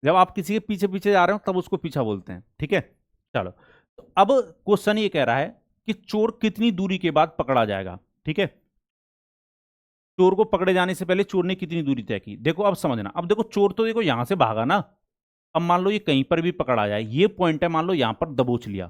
जब आप किसी के पीछे पीछे जा रहे हो तब उसको पीछा बोलते हैं। ठीक है, चलो तो अब क्वेश्चन ये कह रहा है कि चोर कितनी दूरी के बाद पकड़ा जाएगा। ठीक है, चोर को पकड़े जाने से पहले चोर ने कितनी दूरी तय की। देखो अब समझना, अब देखो चोर तो देखो यहां से भागा ना, अब मान लो ये कहीं पर भी पकड़ा जाए, ये पॉइंट है, मान लो यहां पर दबोच लिया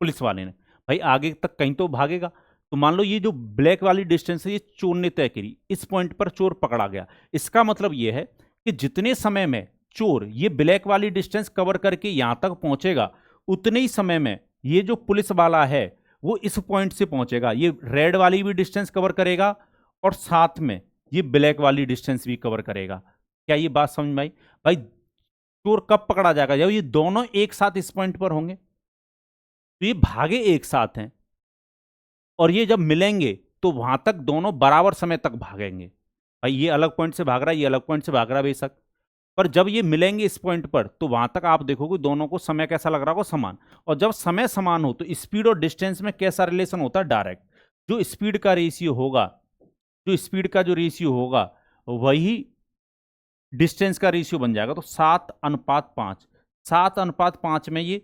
पुलिस वाले ने, भाई आगे तक कहीं तो भागेगा। तो मान लो ये जो ब्लैक वाली डिस्टेंस है ये चोर ने तय करी, इस पॉइंट पर चोर पकड़ा गया। इसका मतलब ये है कि जितने समय में चोर ये ब्लैक वाली डिस्टेंस कवर करके यहां तक पहुंचेगा, उतने ही समय में ये जो पुलिस वाला है वो इस पॉइंट से पहुंचेगा, ये रेड वाली भी डिस्टेंस कवर करेगा और साथ में ये ब्लैक वाली डिस्टेंस भी कवर करेगा। क्या ये बात समझ में आई? भाई चोर कब पकड़ा जाएगा, जब ये दोनों एक साथ इस पॉइंट पर होंगे। तो ये भागे एक साथ हैं और ये जब मिलेंगे तो वहां तक दोनों बराबर समय तक भागेंगे। भाई ये अलग पॉइंट से भाग रहा है, ये अलग पॉइंट से भाग रहा है बेशक, पर जब ये मिलेंगे इस पॉइंट पर तो वहां तक आप देखोगे दोनों को समय कैसा लग रहा होगा, समान। और जब समय समान हो तो स्पीड और डिस्टेंस में कैसा रिलेशन होता है, डायरेक्ट। जो स्पीड का रेशियो होगा, जो स्पीड का जो रेशियो होगा वही डिस्टेंस का रेशियो बन जाएगा। तो 7:5, 7:5 में ये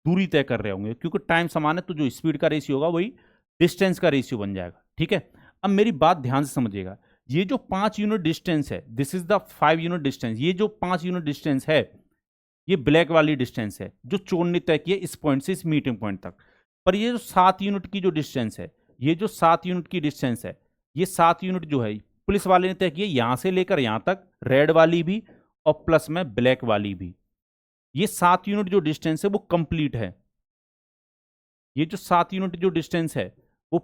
दूरी तय कर रहे होंगे, क्योंकि टाइम समान है तो जो स्पीड का रेशियो होगा वही डिस्टेंस का रेशियो बन जाएगा। ठीक है, अब मेरी बात ध्यान से समझिएगा, ये जो 5 यूनिट डिस्टेंस है, this is the 5 unit distance, ये जो 5 यूनिट डिस्टेंस है ये ब्लैक वाली डिस्टेंस है जो चोर ने तय की है इस पॉइंट से इस मीटिंग पॉइंट तक। पर ये जो 7 यूनिट की जो डिस्टेंस है, ये जो 7 यूनिट की डिस्टेंस है, ये 7 यूनिट जो है पुलिस वाले ने तय की है यहां से लेकर यहां तक, रेड वाली भी और प्लस में ब्लैक वाली भी। ये 7 यूनिट जो डिस्टेंस है वो कंप्लीट है। ये जो 7 यूनिट जो डिस्टेंस है वो,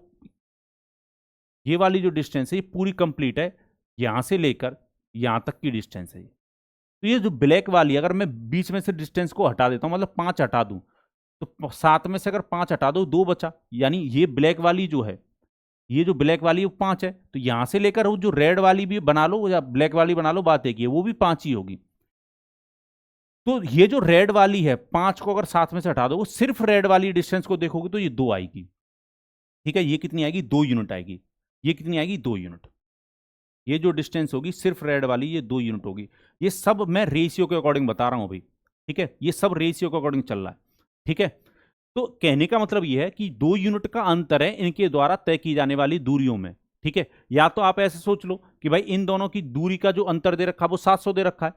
ये वाली जो डिस्टेंस है ये पूरी कंप्लीट है, यहां से लेकर यहां तक की डिस्टेंस है। तो ये जो ब्लैक वाली, अगर मैं बीच में से डिस्टेंस को हटा देता हूं, मतलब 5 हटा दूं, तो 7 में से अगर 5 हटा दो 2 बचा, यानी ये ब्लैक वाली जो है, ये जो ब्लैक वाली वो 5 है, तो यहां से लेकर वो जो रेड वाली भी बना लो या ब्लैक वाली बना लो, बात एक ही है, वो भी 5 ही होगी। तो ये जो रेड वाली है 5 को अगर 7 में से हटा दो, वो सिर्फ रेड वाली डिस्टेंस को देखोगे तो ये 2 आएगी। ठीक है, ये कितनी आएगी? 2 यूनिट आएगी। ये कितनी आएगी? 2 यूनिट। ये जो डिस्टेंस होगी सिर्फ रेड वाली, ये 2 यूनिट होगी। ये सब मैं रेशियो के अकॉर्डिंग बता रहा हूं भाई। ठीक है, ये सब रेशियो के अकॉर्डिंग चल रहा है। ठीक है, तो कहने का मतलब यह है कि 2 यूनिट का अंतर है इनके द्वारा तय की जाने वाली दूरियों में। ठीक है, या तो आप ऐसे सोच लो कि भाई इन दोनों की दूरी का जो अंतर दे रखा है वो 700 दे रखा है,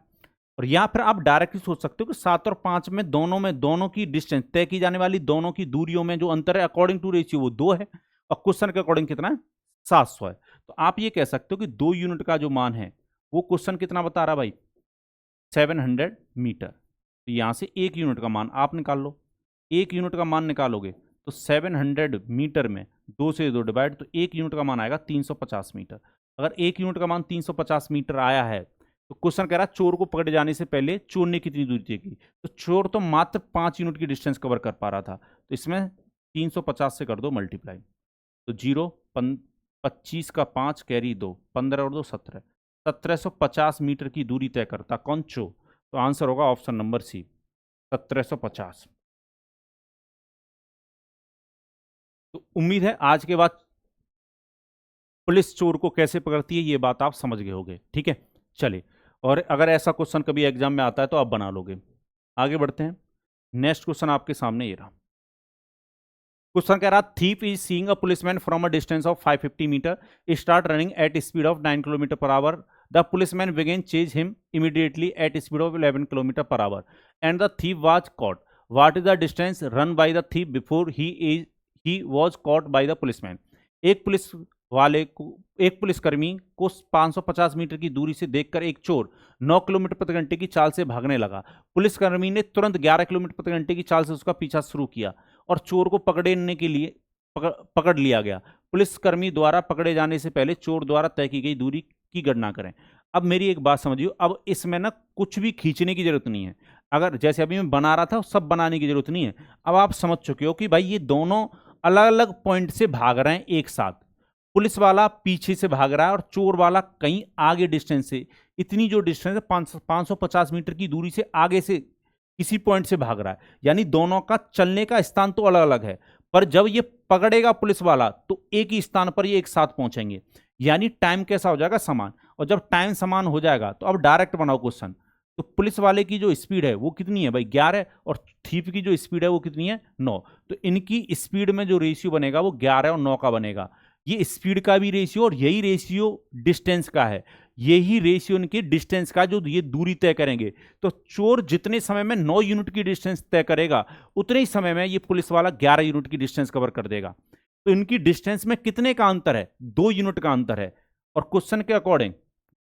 और या फिर आप डायरेक्टली सोच सकते हो कि 7 और 5 में दोनों की डिस्टेंस तय की जाने वाली दोनों की दूरियों में जो अंतर है अकॉर्डिंग टू रेशियो वो 2 है, और क्वेश्चन के अकॉर्डिंग कितना है? 700 है। तो आप ये कह सकते हो कि 2 यूनिट का जो मान है वो क्वेश्चन कितना बता रहा भाई? 700 मीटर। तो यहां से 1 यूनिट का मान आप निकाल लो। 1 यूनिट का मान निकालोगे तो 700 मीटर में 2 से 2 डिवाइड, तो 1 यूनिट का मान आएगा 350 मीटर। अगर 1 यूनिट का मान 350 मीटर आया है तो क्वेश्चन कह रहा है चोर को पकड़े जाने से पहले चोर ने कितनी दूरी तय की। तो चोर तो मात्र 5 यूनिट की डिस्टेंस कवर कर पा रहा था, तो इसमें 350 से कर दो मल्टीप्लाई, तो 0 25 का 5 कैरी 2, 15 और 2 17, 1750 मीटर की दूरी तय करता कौन? चोर। तो आंसर होगा ऑप्शन नंबर सी, 1750। तो उम्मीद है आज के बाद पुलिस चोर को कैसे पकड़ती है ये बात आप समझ गए होंगे। ठीक है, चलिए, और अगर ऐसा क्वेश्चन कभी एग्जाम में आता है तो आप बना लोगे। आगे बढ़ते हैं। नेक्स्ट क्वेश्चन आपके सामने ये रहा। क्वेश्चन कह रहा, thief is seeing a policeman from a distance of 550 metre, start running at speed of 9 kilometre per hour, the policeman began chase him immediately at speed of 11 kilometre per hour and the thief was caught. What is the distance run by the thief before he was caught by the policeman. एक police वाले को एक पुलिसकर्मी को 550 metre की दूरी से देखकर एक चोर 9 किलोमीटर प्रति घंटे की चाल से भागने लगा। पुलिसकर्मी ने तुरंत 11 किलोमीटर प्रति घंटे की चाल से उसका पीछा शुरू किया और चोर को पकड़ने के लिए पकड़ लिया गया। पुलिसकर्मी द्वारा पकड़े जाने से पहले चोर द्वारा तय की गई दूरी की गणना करें। अब मेरी एक बात समझियो, अब इसमें ना कुछ भी खींचने की जरूरत नहीं है। अगर जैसे अभी मैं बना रहा था सब बनाने की जरूरत नहीं है। अब आप समझ चुके हो कि भाई ये दोनों अलग अलग पॉइंट से भाग रहे हैं एक साथ। पुलिस वाला पीछे से भाग रहा है और चोर वाला कहीं आगे डिस्टेंस से, इतनी जो डिस्टेंस है 550 मीटर की दूरी से आगे से किसी पॉइंट से भाग रहा है, यानी दोनों का चलने का स्थान तो अलग अलग है, पर जब ये पकड़ेगा पुलिस वाला तो एक ही स्थान पर ये एक साथ पहुंचेंगे, यानी टाइम कैसा हो जाएगा? समान। और जब टाइम समान हो जाएगा तो अब डायरेक्ट बनाओ क्वेश्चन। तो पुलिस वाले की जो स्पीड है वो कितनी है भाई? 11, और थीप की जो स्पीड है वो कितनी है? 9। तो इनकी स्पीड में जो रेशियो बनेगा वो 11 और 9 का बनेगा। ये स्पीड का भी रेशियो और यही रेशियो डिस्टेंस का है, यही रेशियो इनके डिस्टेंस का जो ये दूरी तय करेंगे। तो चोर जितने समय में 9 यूनिट की डिस्टेंस तय करेगा उतने ही समय में ये पुलिस वाला 11 यूनिट की डिस्टेंस कवर कर देगा। तो इनकी डिस्टेंस में कितने का अंतर है? 2 यूनिट का अंतर है। और क्वेश्चन के अकॉर्डिंग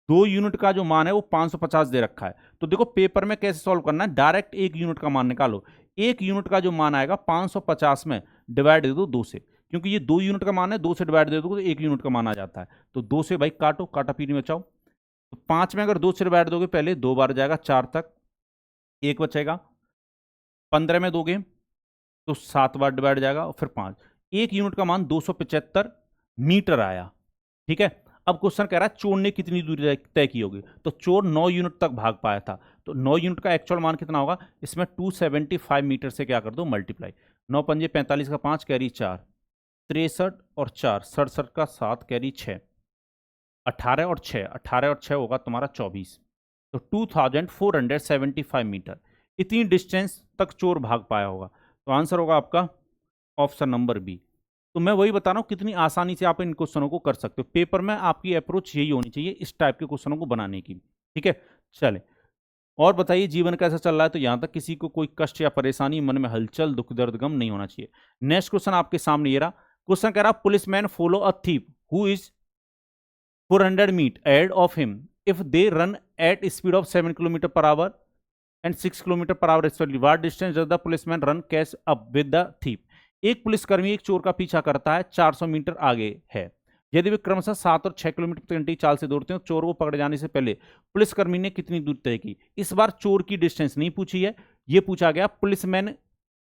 2 यूनिट का जो मान है वो 550 दे रखा है। तो देखो पेपर में कैसे सॉल्व करना है, डायरेक्ट 1 यूनिट का मान निकालो। 1 यूनिट का जो मान आएगा 550 में डिवाइड दे दो 2 से, क्योंकि ये 2 यूनिट का मान है, 2 से डिवाइड दे दो तो 1 यूनिट का मान आ जाता है। तो 2 से भाई काटो, काटा पीरी में बचाओ। तो 5 में अगर 2 से डिवाइड दोगे पहले 2 बार जाएगा 4 तक, 1 बचेगा। 15 में दोगे तो 7 बार डिवाइड जाएगा और फिर 5। 1 यूनिट का मान 275 मीटर आया। ठीक है, अब क्वेश्चन कह रहा है चोर ने कितनी दूरी तय की होगी। तो चोर 9 यूनिट तक भाग पाया था, तो 9 यूनिट का एक्चुअल मान कितना होगा? इसमें 275 मीटर से क्या कर दो? मल्टीप्लाई। 9 पंजे 45 का 5 कैरी 4, 63 और 4 67 का 7 कैरी 6, 18 और 6, 18 और 6 होगा तुम्हारा 24। तो 2475 मीटर इतनी डिस्टेंस तक चोर भाग पाया होगा। तो आंसर होगा आपका ऑप्शन नंबर बी। तो मैं वही बता रहा हूं कितनी आसानी से आप इन क्वेश्चनों को कर सकते हो। पेपर में आपकी अप्रोच यही होनी चाहिए इस टाइप के क्वेश्चनों को बनाने की। ठीक है, चले और बताइए जीवन कैसा चल रहा है। तो यहां तक किसी को कोई कष्ट या परेशानी, मन में हलचल, दुख दर्द गम नहीं होना चाहिए। नेक्स्ट क्वेश्चन आपके सामने ये रहा। क्वेश्चन कह रहा policeman follow a thief who is 400 metre ahead of him if they run at speed of 7 kilometre per our and 6 kilometre per our respectively. What distance does the policeman run catch up with the thief? एक पुलिसकर्मी एक चोर का पीछा करता है, 400 metre आगे है। यदि वे क्रमशः 7 और 6 किलोमीटर प्रति घंटे की चाल से दौड़ते हैं, चोर को पकड़े जाने से पहले पुलिसकर्मी ने कितनी दूर तय की। इस बार चोर की डिस्टेंस नहीं पूछी है, यह पूछा गया पुलिसमैन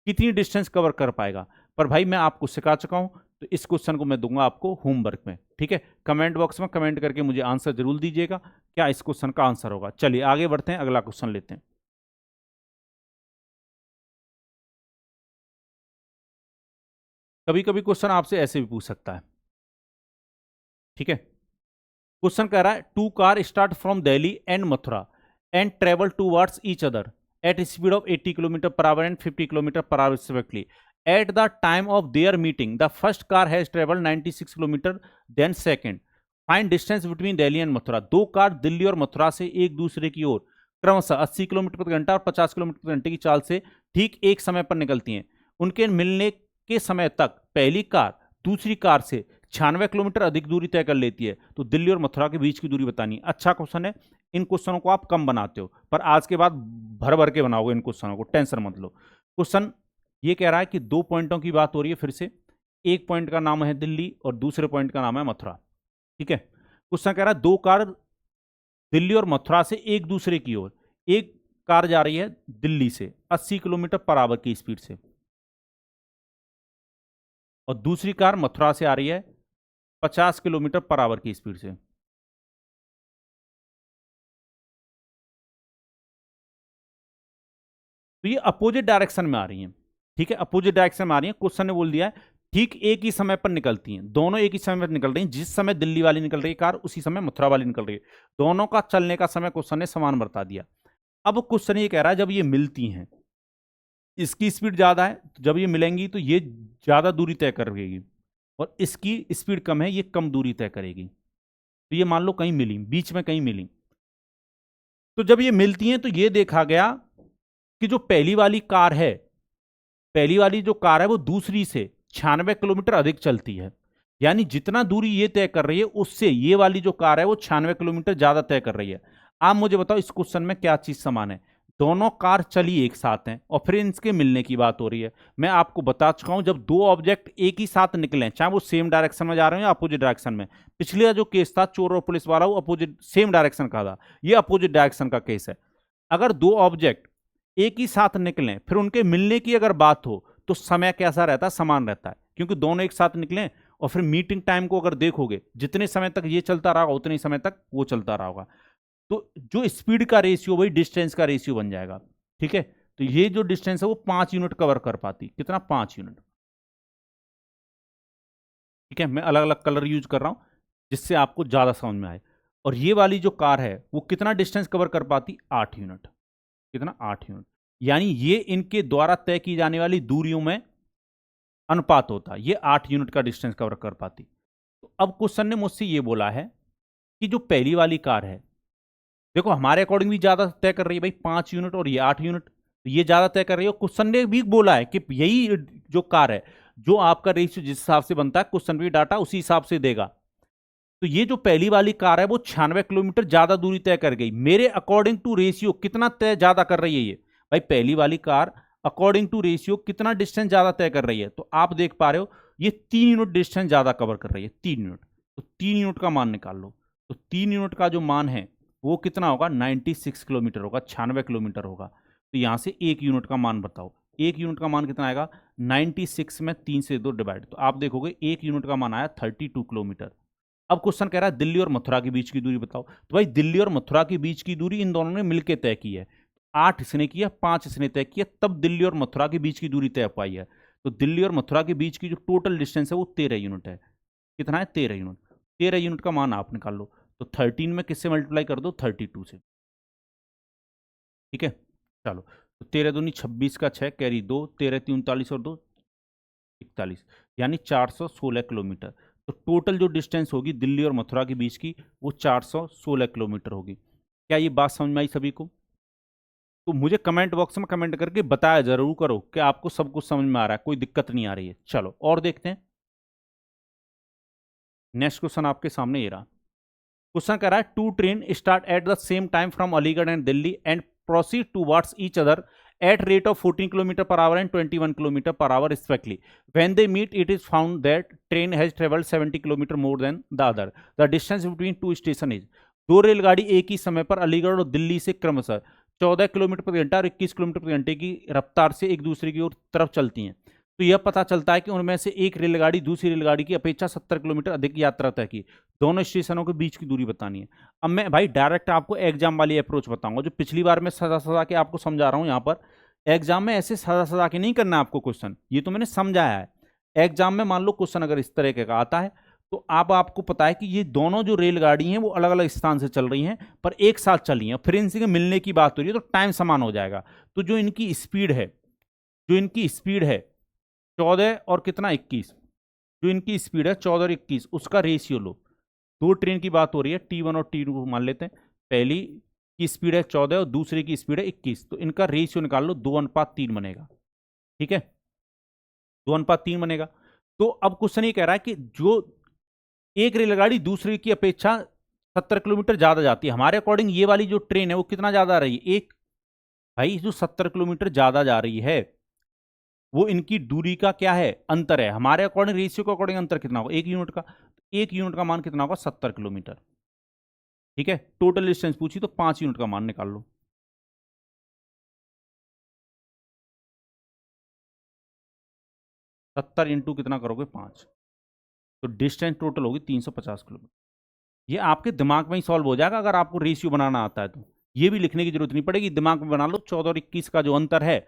कितनी डिस्टेंस कवर कर पाएगा। पर भाई मैं आपको सिखा चुका हूं, तो इस क्वेश्चन को मैं दूंगा आपको होमवर्क में, ठीक है। कमेंट बॉक्स में कमेंट करके मुझे आंसर जरूर दीजिएगा, क्या इस क्वेश्चन का आंसर होगा। चलिए आगे बढ़ते हैं, अगला क्वेश्चन लेते हैं। कभी कभी क्वेश्चन आपसे ऐसे भी पूछ सकता है, ठीक है। क्वेश्चन कह रहा है, two car start from Delhi and Mathura and travel towards each other at speed of 80 kilometre per hour and 50 kilometre per hour respectively. At the time of their meeting the first car has travel 96 kilometre, then second. Find distance between Delhi and Mathura. दो car Delhi और मथुरा से एक दूसरे की ओर क्रमशः 80 kilometre प्रति घंटा और 50 किलोमीटर प्रति घंटे की चाल से ठीक एक समय पर निकलती हैं। उनके मिलने के समय तक पहली कार दूसरी कार से 96 किलोमीटर अधिक दूरी तय कर लेती है। तो दिल्ली और मथुरा के बीच की दूरी बतानी है। अच्छा क्वेश्चन है, इन क्वेश्चनों को आप कम बनाते हो, पर आज के बाद भर भर के बनाओगे इन क्वेश्चनों को, टेंशन मत लो। क्वेश्चन ये कह रहा है कि दो पॉइंटों की बात हो रही है फिर से, एक पॉइंट का नाम है दिल्ली और दूसरे पॉइंट का नाम है मथुरा, ठीक है। क्वेश्चन कह रहा है दो कार दिल्ली और मथुरा से एक दूसरे की ओर, एक कार जा रही है दिल्ली से 80 किलोमीटर पर आवर की स्पीड से और दूसरी कार मथुरा से आ रही है 50 किलोमीटर पर आवर की स्पीड से। तो ये अपोजिट डायरेक्शन में आ रही हैं, ठीक है, अपोजिट डायरेक्शन में आ रही हैं। क्वेश्चन ने बोल दिया है ठीक एक ही समय पर निकलती हैं, दोनों एक ही समय पर निकल रही हैं। जिस समय दिल्ली वाली निकल रही है कार, उसी समय मथुरा वाली निकल रही है। दोनों का चलने का समय क्वेश्चन ने समान बता दिया। अब क्वेश्चन ये कह रहा है जब ये मिलती हैं, इसकी स्पीड ज्यादा है, तो जब ये मिलेंगी तो ये ज्यादा दूरी तय करेगी और इसकी स्पीड कम है, ये कम दूरी तय करेगी। तो ये मान लो कहीं मिली, बीच में कहीं मिली, तो जब ये मिलती हैं तो ये देखा गया कि जो पहली वाली कार है, पहली वाली जो कार है वो दूसरी से 96 किलोमीटर अधिक चलती है। यानी जितना दूरी ये तय कर रही है उससे ये वाली जो कार है वो 96 किलोमीटर ज्यादा तय कर रही है। आप मुझे बताओ इस क्वेश्चन में क्या चीज समान है। दोनों कार चली एक साथ हैं और फिर इनके मिलने की बात हो रही है। मैं आपको बता चुका हूं जब दो ऑब्जेक्ट एक ही साथ निकले, चाहे वो सेम डायरेक्शन में जा रहे हो या अपोजिट डायरेक्शन में, पिछले जो केस था चोर और पुलिस वाला वो अपोजिट सेम डायरेक्शन का था, ये अपोजिट डायरेक्शन का केस है। अगर दो ऑब्जेक्ट एक ही साथ निकलें फिर उनके मिलने की अगर बात हो तो समय कैसा रहता है, समान रहता है, क्योंकि दोनों एक साथ निकलें और फिर मीटिंग टाइम को अगर देखोगे जितने समय तक ये चलता रहा उतने ही समय तक वो चलता रहा होगा। तो जो स्पीड का रेशियो वही डिस्टेंस का रेशियो बन जाएगा, ठीक है। तो ये जो डिस्टेंस है वो 5 यूनिट कवर कर पाती, कितना, 5 यूनिट, ठीक है। मैं अलग अलग कलर यूज कर रहा हूं जिससे आपको ज्यादा समझ में आए। और ये वाली जो कार है वो कितना डिस्टेंस कवर कर पाती, 8 यूनिट, कितना, 8 यूनिट। यानी ये इनके द्वारा तय की जाने वाली दूरियों में अनुपात होता, ये 8 यूनिट का डिस्टेंस कवर कर पाती। तो अब क्वेश्चन ने मुझसे ये बोला है कि जो पहली वाली कार है, देखो हमारे अकॉर्डिंग भी ज्यादा तय कर रही है भाई, 5 यूनिट और ये 8 यूनिट, तो ये ज्यादा तय कर रही है। क्वेश्चन ने भी बोला है कि यही जो कार है, जो आपका रेशियो जिस हिसाब से बनता है क्वेश्चन भी डाटा उसी हिसाब से देगा। तो ये जो पहली वाली कार है वो 96 किलोमीटर ज्यादा दूरी तय कर गई। मेरे अकॉर्डिंग टू रेशियो कितना तय ज्यादा कर रही है ये, भाई पहली वाली कार अकॉर्डिंग टू रेशियो कितना डिस्टेंस ज्यादा तय कर रही है। तो आप देख पा रहे हो ये 3 यूनिट डिस्टेंस ज्यादा कवर कर रही है, 3 यूनिट। तो 3 यूनिट का मान निकाल लो। तो 3 यूनिट का जो मान है वो कितना होगा, 96 किलोमीटर होगा, 96 किलोमीटर होगा। तो यहां से 1 यूनिट का मान बताओ, 1 यूनिट का मान कितना आएगा, 96 में 3 से 2 डिवाइड, तो आप देखोगे 1 यूनिट का मान आया 32 किलोमीटर। अब क्वेश्चन कह रहा है दिल्ली और मथुरा के बीच की दूरी बताओ। तो भाई दिल्ली और मथुरा के बीच की दूरी इन दोनों ने मिलकर तय की है, 8 इसने किया, 5 इसने तय किया, तब दिल्ली और मथुरा के बीच की दूरी तय पाई है। तो दिल्ली और मथुरा के बीच की जो टोटल डिस्टेंस है वो 13 यूनिट है। कितना है, 13 यूनिट। 13 यूनिट का मान आप निकाल लो। तो 13 में किससे मल्टीप्लाई कर दो, 32 से, ठीक है। चलो, तो 13 दूनी 26 का 6 कैरी 2, 13 3 39 और 2 41, यानी 416 किलोमीटर। तो टोटल जो डिस्टेंस होगी दिल्ली और मथुरा के बीच की वो 416 किलोमीटर होगी। क्या ये बात समझ में आई सभी को? तो मुझे कमेंट बॉक्स में कमेंट करके बताया जरूर करो कि आपको सब कुछ समझ में आ रहा है, कोई दिक्कत नहीं आ रही है। चलो और देखते हैं। नेक्स्ट क्वेश्चन आपके सामने ये रहा। क्वेश्चन कह रहा है two train start at the same time from Aligarh and Delhi and proceed towards each other at rate of 14 km per hour and 21 km per hour respectively. When they meet, it is found that train has traveled 70 km more than the other. The distance between two stations is, दो रेलगाड़ी एक ही समय पर अलीगढ़ और दिल्ली से क्रमशः 14 kilometre प्रति घंटा और 21 किलोमीटर प्रति घंटे की रफ्तार से एक दूसरे की ओर तरफ चलती हैं, तो यह पता चलता है कि उनमें से एक रेलगाड़ी दूसरी रेलगाड़ी की अपेक्षा 70 किलोमीटर अधिक यात्रा तय की। दोनों स्टेशनों के बीच की दूरी बतानी है। अब मैं भाई डायरेक्ट आपको एग्जाम वाली अप्रोच बताऊंगा, जो पिछली बार मैं सजा सजा के आपको समझा रहा हूं। यहाँ पर एग्जाम में ऐसे सजा सजा के नहीं करना आपको क्वेश्चन, ये तो मैंने समझाया है। एग्जाम में मान लो क्वेश्चन अगर इस तरह का आता है, तो अब आपको पता है कि ये दोनों जो रेलगाड़ी हैं वो अलग अलग स्थान से चल रही हैं पर एक साथ चली हैं, फिर इनसे मिलने की बात हो रही है, तो टाइम समान हो जाएगा। तो जो इनकी स्पीड है, जो इनकी स्पीड है 14 और कितना 21, जो इनकी स्पीड है 14 और 21, उसका रेशियो लो। दो ट्रेन की बात हो रही है, T1 और T2 को मान लेते हैं। पहली की स्पीड है 14 और दूसरे की स्पीड है 21, तो इनका रेशियो निकाल लो, 2:3 बनेगा। ठीक है, 2:3 बनेगा। तो अब क्वेश्चन ये कह रहा है कि जो एक रेलगाड़ी दूसरे की अपेक्षा 70 किलोमीटर ज्यादा जाती है, हमारे अकॉर्डिंग ये वाली जो ट्रेन है वो कितना ज्यादा आ रही है, एक भाई जो 70 किलोमीटर ज्यादा जा रही है वो इनकी दूरी का क्या है, अंतर है। हमारे अकॉर्डिंग रेशियो के अकॉर्डिंग अंतर कितना होगा, 1 यूनिट का। एक यूनिट का मान कितना होगा, 70 किलोमीटर। ठीक है, टोटल डिस्टेंस पूछी तो 5 यूनिट का मान निकाल लो। 70 इंटू कितना करोगे, 5, तो डिस्टेंस टोटल होगी 350 किलोमीटर। ये आपके दिमाग में ही सॉल्व हो जाएगा अगर आपको रेशियो बनाना आता है, तो ये भी लिखने की जरूरत नहीं पड़ेगी, दिमाग में बना लो। 14 और 21 का जो अंतर है,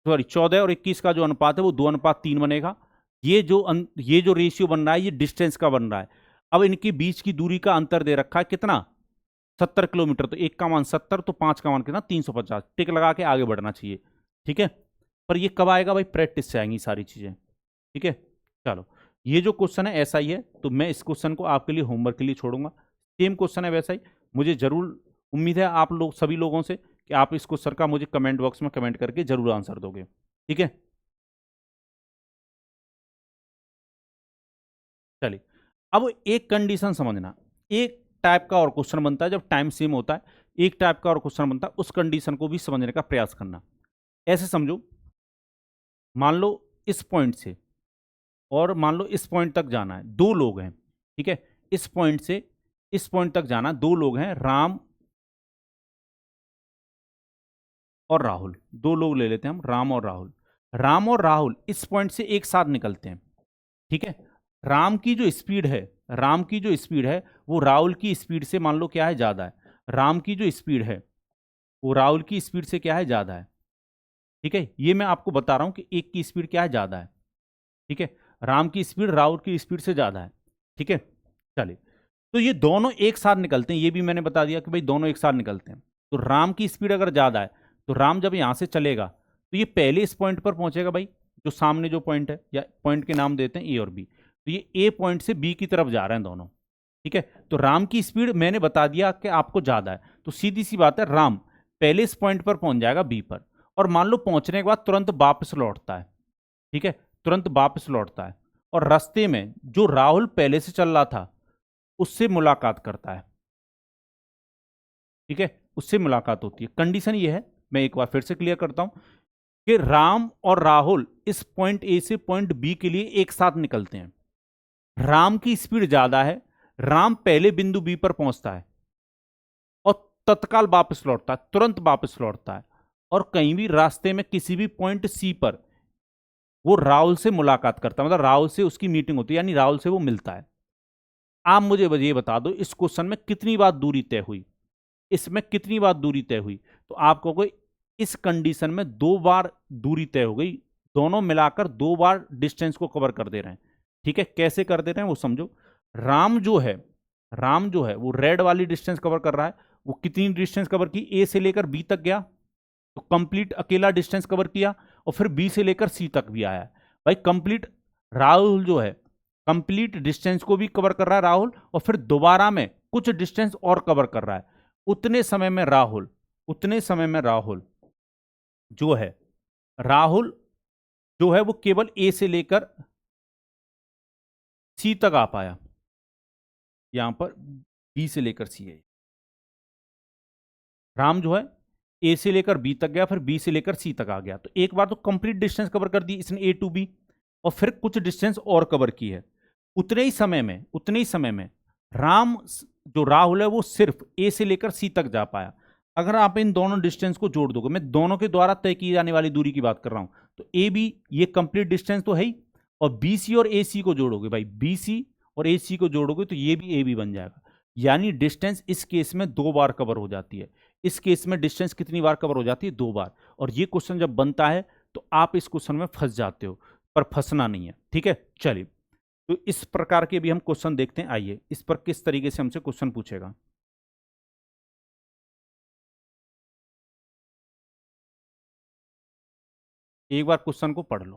सॉरी 14 और 21 का जो अनुपात है वो 2:3 बनेगा। ये जो रेशियो बन रहा है ये डिस्टेंस का बन रहा है। अब इनके बीच की दूरी का अंतर दे रखा है कितना, 70 किलोमीटर, तो एक का मान 70, तो 5 का मान कितना, 350। टिक लगा के आगे बढ़ना चाहिए। ठीक है, पर ये कब आएगा भाई, प्रैक्टिस से आएंगी सारी चीजें। ठीक है, चलो ये जो क्वेश्चन है ऐसा ही है, तो मैं इस क्वेश्चन को आपके लिए होमवर्क के लिए छोड़ूंगा। सेम क्वेश्चन है वैसा ही, मुझे जरूर उम्मीद है आप लोग सभी लोगों से कि आप इस क्वेश्चन का मुझे कमेंट बॉक्स में कमेंट करके जरूर आंसर दोगे। ठीक है, चलिए अब एक कंडीशन समझना। एक टाइप का और क्वेश्चन बनता है जब टाइम सेम होता है, एक टाइप का और क्वेश्चन बनता है, उस कंडीशन को भी समझने का प्रयास करना। ऐसे समझो, मान लो इस पॉइंट से और मान लो इस पॉइंट तक जाना है, दो लोग हैं। ठीक है, इस पॉइंट से इस पॉइंट तक जाना, दो लोग हैं, राम और राहुल। दो लोग ले लेते हैं हम, राम और राहुल। राम और राहुल इस पॉइंट से एक साथ निकलते हैं। ठीक है, राम की जो स्पीड है, राम की जो स्पीड है वो राहुल की स्पीड से मान लो क्या है, ज्यादा है। राम की जो स्पीड है वो राहुल की स्पीड से क्या है, ज्यादा है। ठीक है, ये मैं आपको बता रहा हूं कि एक की स्पीड क्या है, ज्यादा है। ठीक है, राम की स्पीड राहुल की स्पीड से ज्यादा है। ठीक है, चलिए, तो ये दोनों एक साथ निकलते हैं, ये भी मैंने बता दिया कि भाई दोनों एक साथ निकलते हैं। तो राम की स्पीड अगर ज्यादा है तो राम जब यहां से चलेगा तो ये पहले इस पॉइंट पर पहुंचेगा भाई, जो सामने जो पॉइंट है, या पॉइंट के नाम देते हैं ए और बी, तो ये ए पॉइंट से बी की तरफ जा रहे हैं दोनों। ठीक है, तो राम की स्पीड मैंने बता दिया कि आपको ज्यादा है, तो सीधी सी बात है राम पहले इस पॉइंट पर पहुंच जाएगा बी पर, और मान लो पहुंचने के बाद तुरंत वापस लौटता है। ठीक है, तुरंत वापस लौटता है और रास्ते में जो राहुल पहले से चल रहा था उससे मुलाकात करता है। ठीक है, उससे मुलाकात होती है। कंडीशन ये है, मैं एक बार फिर से क्लियर करता हूं कि राम और राहुल इस पॉइंट ए से पॉइंट बी के लिए एक साथ निकलते हैं। राम की स्पीड ज्यादा है, राम पहले बिंदु बी पर पहुंचता है और तत्काल वापस लौटता है, तुरंत वापस लौटता है, और कहीं भी रास्ते में किसी भी पॉइंट सी पर वो राहुल से मुलाकात करता है, मतलब राहुल से उसकी मीटिंग होती है, यानी राहुल से वो मिलता है। आप मुझे ये बता दो इस क्वेश्चन में कितनी बार दूरी तय हुई, इसमें कितनी बार दूरी तय हुई, तो आप कहोगे इस कंडीशन में 2 बार दूरी तय हो गई, दोनों मिलाकर 2 बार डिस्टेंस को कवर कर दे रहे हैं। ठीक है, कैसे कर दे रहे हैं वो समझो। राम जो है, राम जो है वो रेड वाली डिस्टेंस कवर कर रहा है, वो कितनी डिस्टेंस कवर की, ए से लेकर बी तक गया तो कंप्लीट अकेला डिस्टेंस कवर किया, और फिर बी से लेकर सी तक भी आया। भाई कंप्लीट राहुल जो है कंप्लीट डिस्टेंस को भी कवर कर रहा है राहुल, और फिर दोबारा में कुछ डिस्टेंस और कवर कर रहा है। उतने समय में राहुल, उतने समय में राहुल जो है, राहुल जो है वो केवल ए से लेकर सी तक आ पाया। यहां पर बी से लेकर सी है, राम जो है ए से लेकर बी तक गया, फिर बी से लेकर सी तक आ गया, तो एक बार तो कंप्लीट डिस्टेंस कवर कर दी इसने ए टू बी, और फिर कुछ डिस्टेंस और कवर की है। उतने ही समय में, उतने ही समय में राम जो राहुल है वो सिर्फ ए से लेकर सी तक जा पाया। अगर आप इन दोनों डिस्टेंस को जोड़ दोगे, मैं दोनों के द्वारा तय की जाने वाली दूरी की बात कर रहा हूं, तो ए बी ये कंप्लीट डिस्टेंस तो है ही, और बी सी और ए सी को जोड़ोगे भाई, बी सी और ए सी को जोड़ोगे तो ये भी ए बी बन जाएगा। यानी डिस्टेंस इस केस में 2 बार कवर हो जाती है। इस केस में डिस्टेंस कितनी बार कवर हो जाती है? 2 बार। और ये क्वेश्चन जब बनता है तो आप इस क्वेश्चन में फंस जाते हो, पर फंसना नहीं है, ठीक है। चलिए, तो इस प्रकार के भी हम क्वेश्चन देखते हैं। आइए, इस पर किस तरीके से हमसे क्वेश्चन पूछेगा। एक बार क्वेश्चन को पढ़ लो।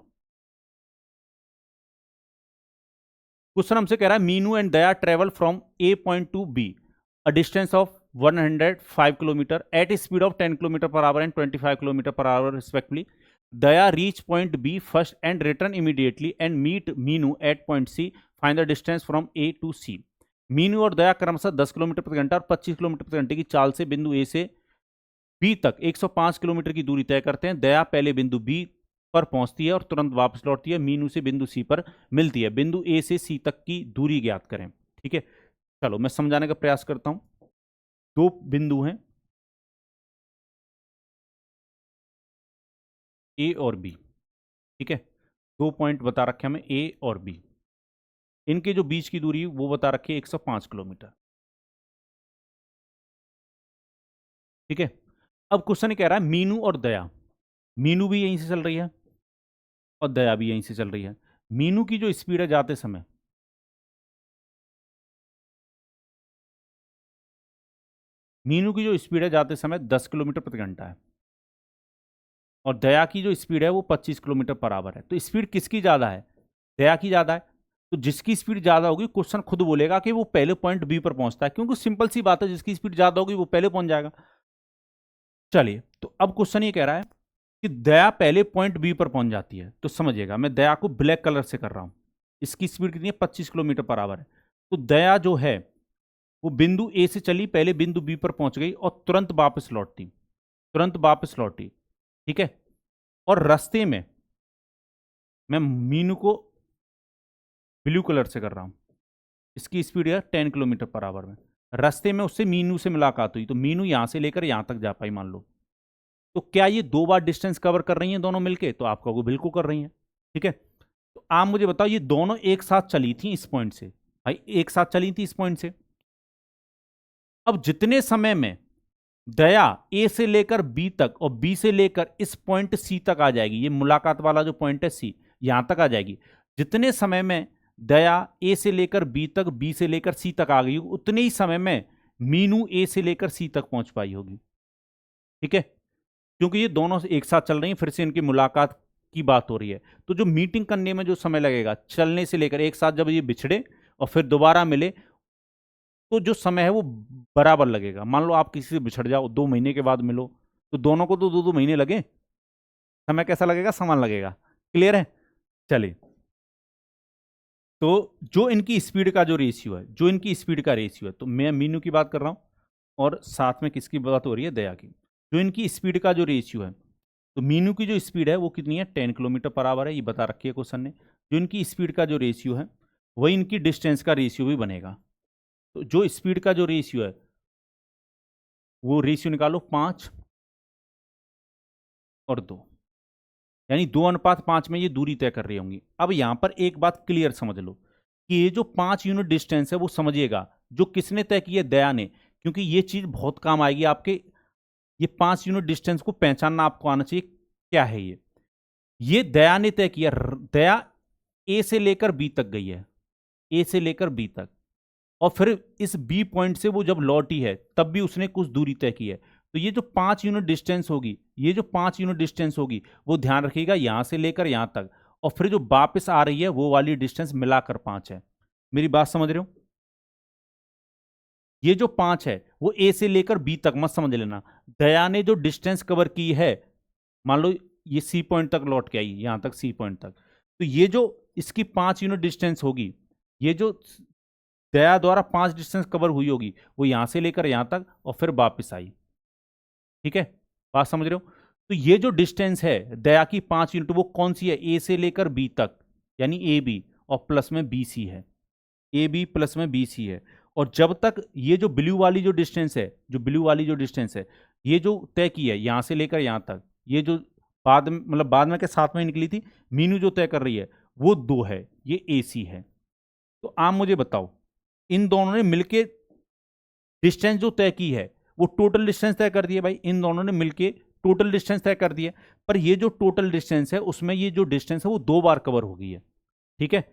क्वेश्चन हमसे कह रहा है Meenu and Daya travel from A point to B a distance of 105 kilometre at speed of 10 kilometre per hour and 25 kilometre per hour respectively. Daya reach point B first and return immediately and meet Meenu at point C. Find the distance from A to C. Meenu और दया क्रमशः 10 kilometre प्रति घंटा और 25 kilometre प्रति घंटे की चाल से बिंदु ए से बी तक 105 किलोमीटर की दूरी तय करते हैं। दया पहले बिंदु बी पर पहुंचती है और तुरंत वापस लौटती है। मीनू से बिंदु सी पर मिलती है। बिंदु ए से सी तक की दूरी ज्ञात करें। ठीक है, चलो मैं समझाने का प्रयास करता हूं। 2 बिंदु हैं ए और बी, ठीक है। 2 पॉइंट बता रखे हमें ए और बी। इनके जो बीच की दूरी वो बता रखी है 105 किलोमीटर, ठीक है। अब क्वेश्चन कह रहा है मीनू और दया, मीनू भी यहीं से चल रही है और दया भी यहीं से चल रही है। मीनू की जो स्पीड है जाते समय, मीनू की जो स्पीड है जाते समय 10 किलोमीटर प्रति घंटा है और दया की जो स्पीड है वो 25 किलोमीटर पर आवर है। तो स्पीड किसकी ज्यादा है? दया की ज्यादा है। तो जिसकी स्पीड ज्यादा होगी क्वेश्चन खुद बोलेगा कि वो पहले पॉइंट बी पर पहुंचता है, क्योंकि सिंपल सी बात है, जिसकी स्पीड ज्यादा होगी वो पहले पहुंच जाएगा। चलिए, तो अब क्वेश्चन ये कह रहा है कि दया पहले पॉइंट बी पर पहुंच जाती है। तो समझिएगा, मैं दया को ब्लैक कलर से कर रहा हूं। इसकी स्पीड कितनी है? 25 किलोमीटर पर आवर है। तो दया जो है वो बिंदु ए से चली, पहले बिंदु बी पर पहुंच गई और तुरंत वापस लौटती, तुरंत वापस लौटी, ठीक है। और रास्ते में मैं मीनू को ब्लू कलर से कर रहा हूं। इसकी स्पीड है 10 किलोमीटर पर आवर में। रास्ते में उससे मीनू से मुलाकात हुई, तो मीनू यहां से लेकर यहां तक जा पाई, मान लो। तो क्या ये 2 बार डिस्टेंस कवर कर रही हैं दोनों मिलके? तो आप कहोगे बिल्कुल कर रही हैं, ठीक है। तो आप मुझे बताओ, ये दोनों एक साथ चली थी इस पॉइंट से, भाई एक साथ चली थी इस पॉइंट से। अब जितने समय में दया ए से लेकर बी तक और बी से लेकर इस पॉइंट सी तक आ जाएगी, ये मुलाकात वाला जो पॉइंट है सी, यहां तक आ जाएगी। जितने समय में दया ए से लेकर बी तक, बी से लेकर सी तक आ गई, उतने ही समय में मीनू ए से लेकर सी तक पहुंच पाई होगी, ठीक है। क्योंकि ये दोनों एक साथ चल रही हैं, फिर से इनकी मुलाकात की बात हो रही है। तो जो मीटिंग करने में जो समय लगेगा, चलने से लेकर एक साथ जब ये बिछड़े और फिर दोबारा मिले, तो जो समय है वो बराबर लगेगा। मान लो आप किसी से बिछड़ जाओ, 2 महीने के बाद मिलो, तो दोनों को तो 2-2 महीने लगे, समय कैसा लगेगा? समान लगेगा। क्लियर है? चलिए, तो जो इनकी स्पीड का जो रेशियो है, जो इनकी स्पीड का रेशियो है, तो मैं मीनू की बात कर रहा हूं और साथ में किसकी बात हो रही है? दया की। जो इनकी स्पीड का जो रेशियो है, तो मीनू की जो स्पीड है वो कितनी है? 10 किलोमीटर पर आवर है, ये बता रखी है क्वेश्चन ने। जो इनकी स्पीड का जो रेशियो है वही इनकी डिस्टेंस का रेशियो भी बनेगा। तो जो स्पीड का जो रेशियो है वो रेशियो निकालो, 5 और 2, यानी 2:5 में ये दूरी तय कर रही होंगी। अब यहां पर एक बात क्लियर समझ लो कि ये जो 5 यूनिट डिस्टेंस है वो समझिएगा जो किसने तय की है? दया ने। क्योंकि ये चीज बहुत काम आएगी आपके, ये 5 यूनिट डिस्टेंस को पहचानना आपको आना चाहिए। क्या है ये दया ने तय किया। दया ए से लेकर बी तक गई है, ए से लेकर बी तक, और फिर इस बी पॉइंट से वो जब लौटी है तब भी उसने कुछ दूरी तय की है। तो ये जो 5 यूनिट डिस्टेंस होगी, ये जो 5 यूनिट डिस्टेंस होगी वो ध्यान रखिएगा, यहां से लेकर यहां तक, और फिर जो वापस आ रही है वो वाली डिस्टेंस मिलाकर 5 है। मेरी बात समझ रहे हो? ये जो 5 है वो ए से लेकर बी तक मत समझ लेना। दया ने जो डिस्टेंस कवर की है, मान लो ये सी पॉइंट तक लौट के आई, यहां तक सी पॉइंट तक, तो ये जो इसकी 5 यूनिट डिस्टेंस होगी, ये जो दया द्वारा 5 डिस्टेंस कवर हुई होगी वो यहां से लेकर यहां तक और फिर वापस आई, ठीक है। बात समझ रहे हो? तो ये जो डिस्टेंस है दया की 5 यूनिट, वो कौन सी है? ए से लेकर बी तक, यानी ए बी और प्लस में बी सी है, ए बी प्लस में बी सी है। और जब तक ये जो ब्लू वाली जो डिस्टेंस है, जो ब्लू वाली जो डिस्टेंस है, ये जो तय की है यहाँ से लेकर यहाँ तक, ये जो बाद में मतलब बाद में के साथ में निकली थी, मीनू जो तय कर रही है वो 2 है, ये AC है। तो आप मुझे बताओ इन दोनों ने मिलके डिस्टेंस जो तय की है वो टोटल डिस्टेंस तय कर दी है भाई, इन दोनों ने मिलके टोटल डिस्टेंस तय कर दिया। पर ये जो टोटल डिस्टेंस है उसमें ये जो डिस्टेंस है वो 2 बार कवर हो गई है, ठीक है।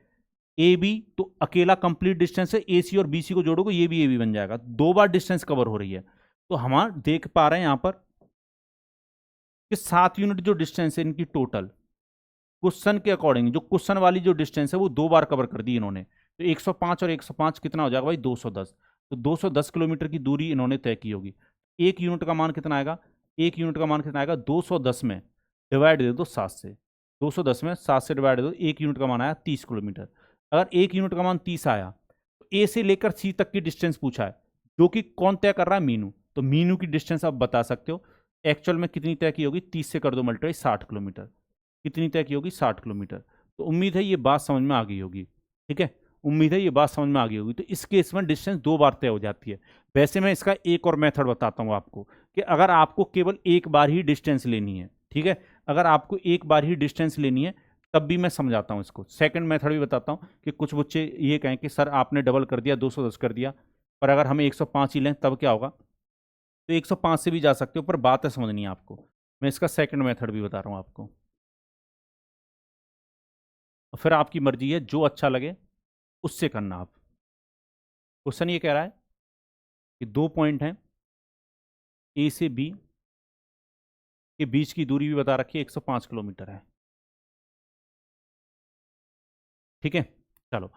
AB तो अकेला कंप्लीट डिस्टेंस है, AC और BC को जोड़ोगे ये भी AB बन जाएगा, 2 बार डिस्टेंस कवर हो रही है। तो हम देख पा रहे हैं यहां पर कि 7 यूनिट जो डिस्टेंस है इनकी टोटल, क्वेश्चन के अकॉर्डिंग जो क्वेश्चन वाली जो डिस्टेंस है वो 2 बार कवर कर दी इन्होंने। तो 105 और 105 कितना हो जाएगा भाई, 210। तो 210 किलोमीटर की दूरी इन्होंने तय की होगी। एक यूनिट का मान कितना आएगा, एक यूनिट का मान कितना आएगा, 210 में डिवाइड दे दो 7 से, 210 में 7 से डिवाइड दे दो, एक यूनिट का मान आया 30 किलोमीटर। अगर एक यूनिट का मान 30 आया तो ए से लेकर सी तक की डिस्टेंस पूछा है, जो कि कौन तय कर रहा है, मीनू। तो मीनू की डिस्टेंस आप बता सकते हो एक्चुअल में कितनी तय की होगी, 30 से कर दो मल्टीप्लाई, 60 किलोमीटर। कितनी तय की होगी, 60 किलोमीटर। तो उम्मीद है ये बात समझ में आ गई होगी, ठीक है, उम्मीद है ये बात समझ में आ गई होगी। तो इस केस में डिस्टेंस 2 बार तय हो जाती है। वैसे मैं इसका एक और मेथड बताता हूँ आपको कि अगर आपको केवल एक बार ही डिस्टेंस लेनी है, ठीक है, अगर आपको एक बार ही डिस्टेंस लेनी है तब भी मैं समझाता हूँ इसको। सेकंड मेथड भी बताता हूँ कि कुछ बच्चे ये कहें कि सर आपने डबल कर दिया, 210 कर दिया, पर अगर हमें 105 ही लें तब क्या होगा। तो 105 से भी जा सकते हो, पर बात है समझनी है आपको। मैं इसका सेकंड मेथड भी बता रहा हूँ आपको, फिर आपकी मर्जी है, जो अच्छा लगे उससे करना आप। क्वेश्चन ये कह रहा है कि 2 पॉइंट हैं, ए से बी के बीच की दूरी भी बता रखी है 105 किलोमीटर है, ठीक है। चलो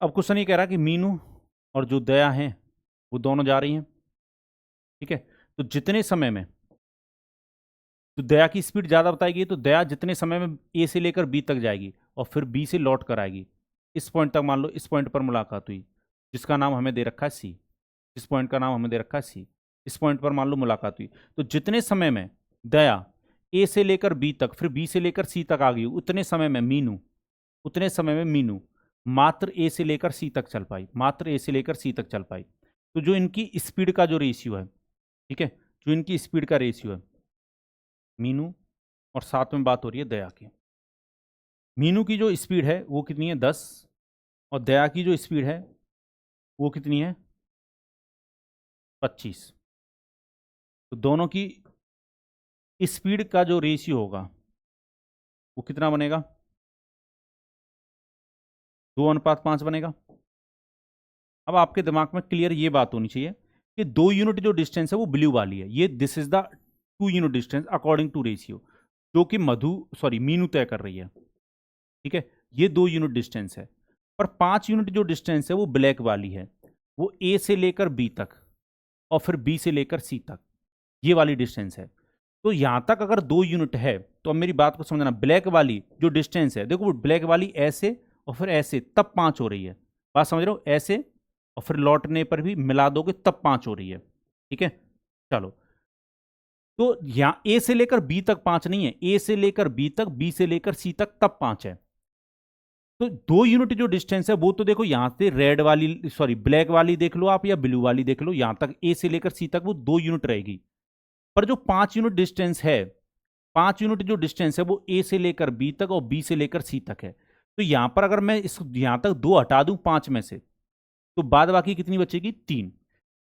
अब क्वेश्चन ये कह रहा है कि मीनू और जो दया है वो दोनों जा रही हैं, ठीक है। तो जितने समय में, तो दया की स्पीड ज़्यादा बताएगी, तो दया जितने समय में ए से लेकर बी तक जाएगी और फिर बी से लौट कर आएगी, इस पॉइंट तक मान लो, इस पॉइंट पर मुलाकात हुई जिसका नाम हमें दे रखा है सी, इस पॉइंट का नाम हमें दे रखा है सी, इस पॉइंट पर मान लो मुलाकात हुई। तो जितने समय में दया ए से लेकर बी तक फिर बी से लेकर सी तक आ गई, उतने समय में मीनू, उतने समय में मीनू मात्र ए से लेकर सी तक चल पाई, मात्र ए से लेकर सी तक चल पाई। तो जो इनकी स्पीड का जो रेशियो है, ठीक है, जो इनकी स्पीड का रेशियो है मीनू, और साथ में बात हो रही है दया की। मीनू की जो स्पीड है वो कितनी है, 10, और दया की जो स्पीड है वो कितनी है, 25। तो दोनों की स्पीड का जो रेशियो होगा वो कितना बनेगा, 2:5 बनेगा। अब आपके दिमाग में क्लियर ये बात होनी चाहिए कि 2 यूनिट जो डिस्टेंस है वो ब्लू वाली है, ये this is the 2 unit distance according to ratio, जो कि मीनू तय कर रही है, ठीक है। ये 2 यूनिट डिस्टेंस है। पर 5 यूनिट जो डिस्टेंस है वो ब्लैक वाली है, वो ए से लेकर बी तक और फिर बी से लेकर सी तक, ये वाली डिस्टेंस है। तो यहां तक अगर 2 यूनिट है तो अब मेरी बात को समझना, ब्लैक वाली जो डिस्टेंस है, देखो ब्लैक वाली ऐसे और फिर ऐसे, तब 5 हो रही है, बात समझ रहे हो, ऐसे और फिर लौटने पर भी मिला दोगे तब 5 हो रही है, ठीक है। चलो तो यहां ए से लेकर बी तक 5 नहीं है, ए से लेकर बी तक, बी से लेकर सी तक तब 5 है। तो 2 यूनिट जो डिस्टेंस है वो तो देखो यहां से रेड वाली ब्लैक वाली देख लो आप या ब्लू वाली देख लो, यहां तक ए से लेकर सी तक वो 2 यूनिट रहेगी। पर जो 5 यूनिट डिस्टेंस है, 5 यूनिट जो डिस्टेंस है वो ए से लेकर बी तक और बी से लेकर सी तक है। तो यहां पर अगर मैं इस यहां तक 2 हटा दूं 5 में से, तो बाद बाकी कितनी बचेगी, 3।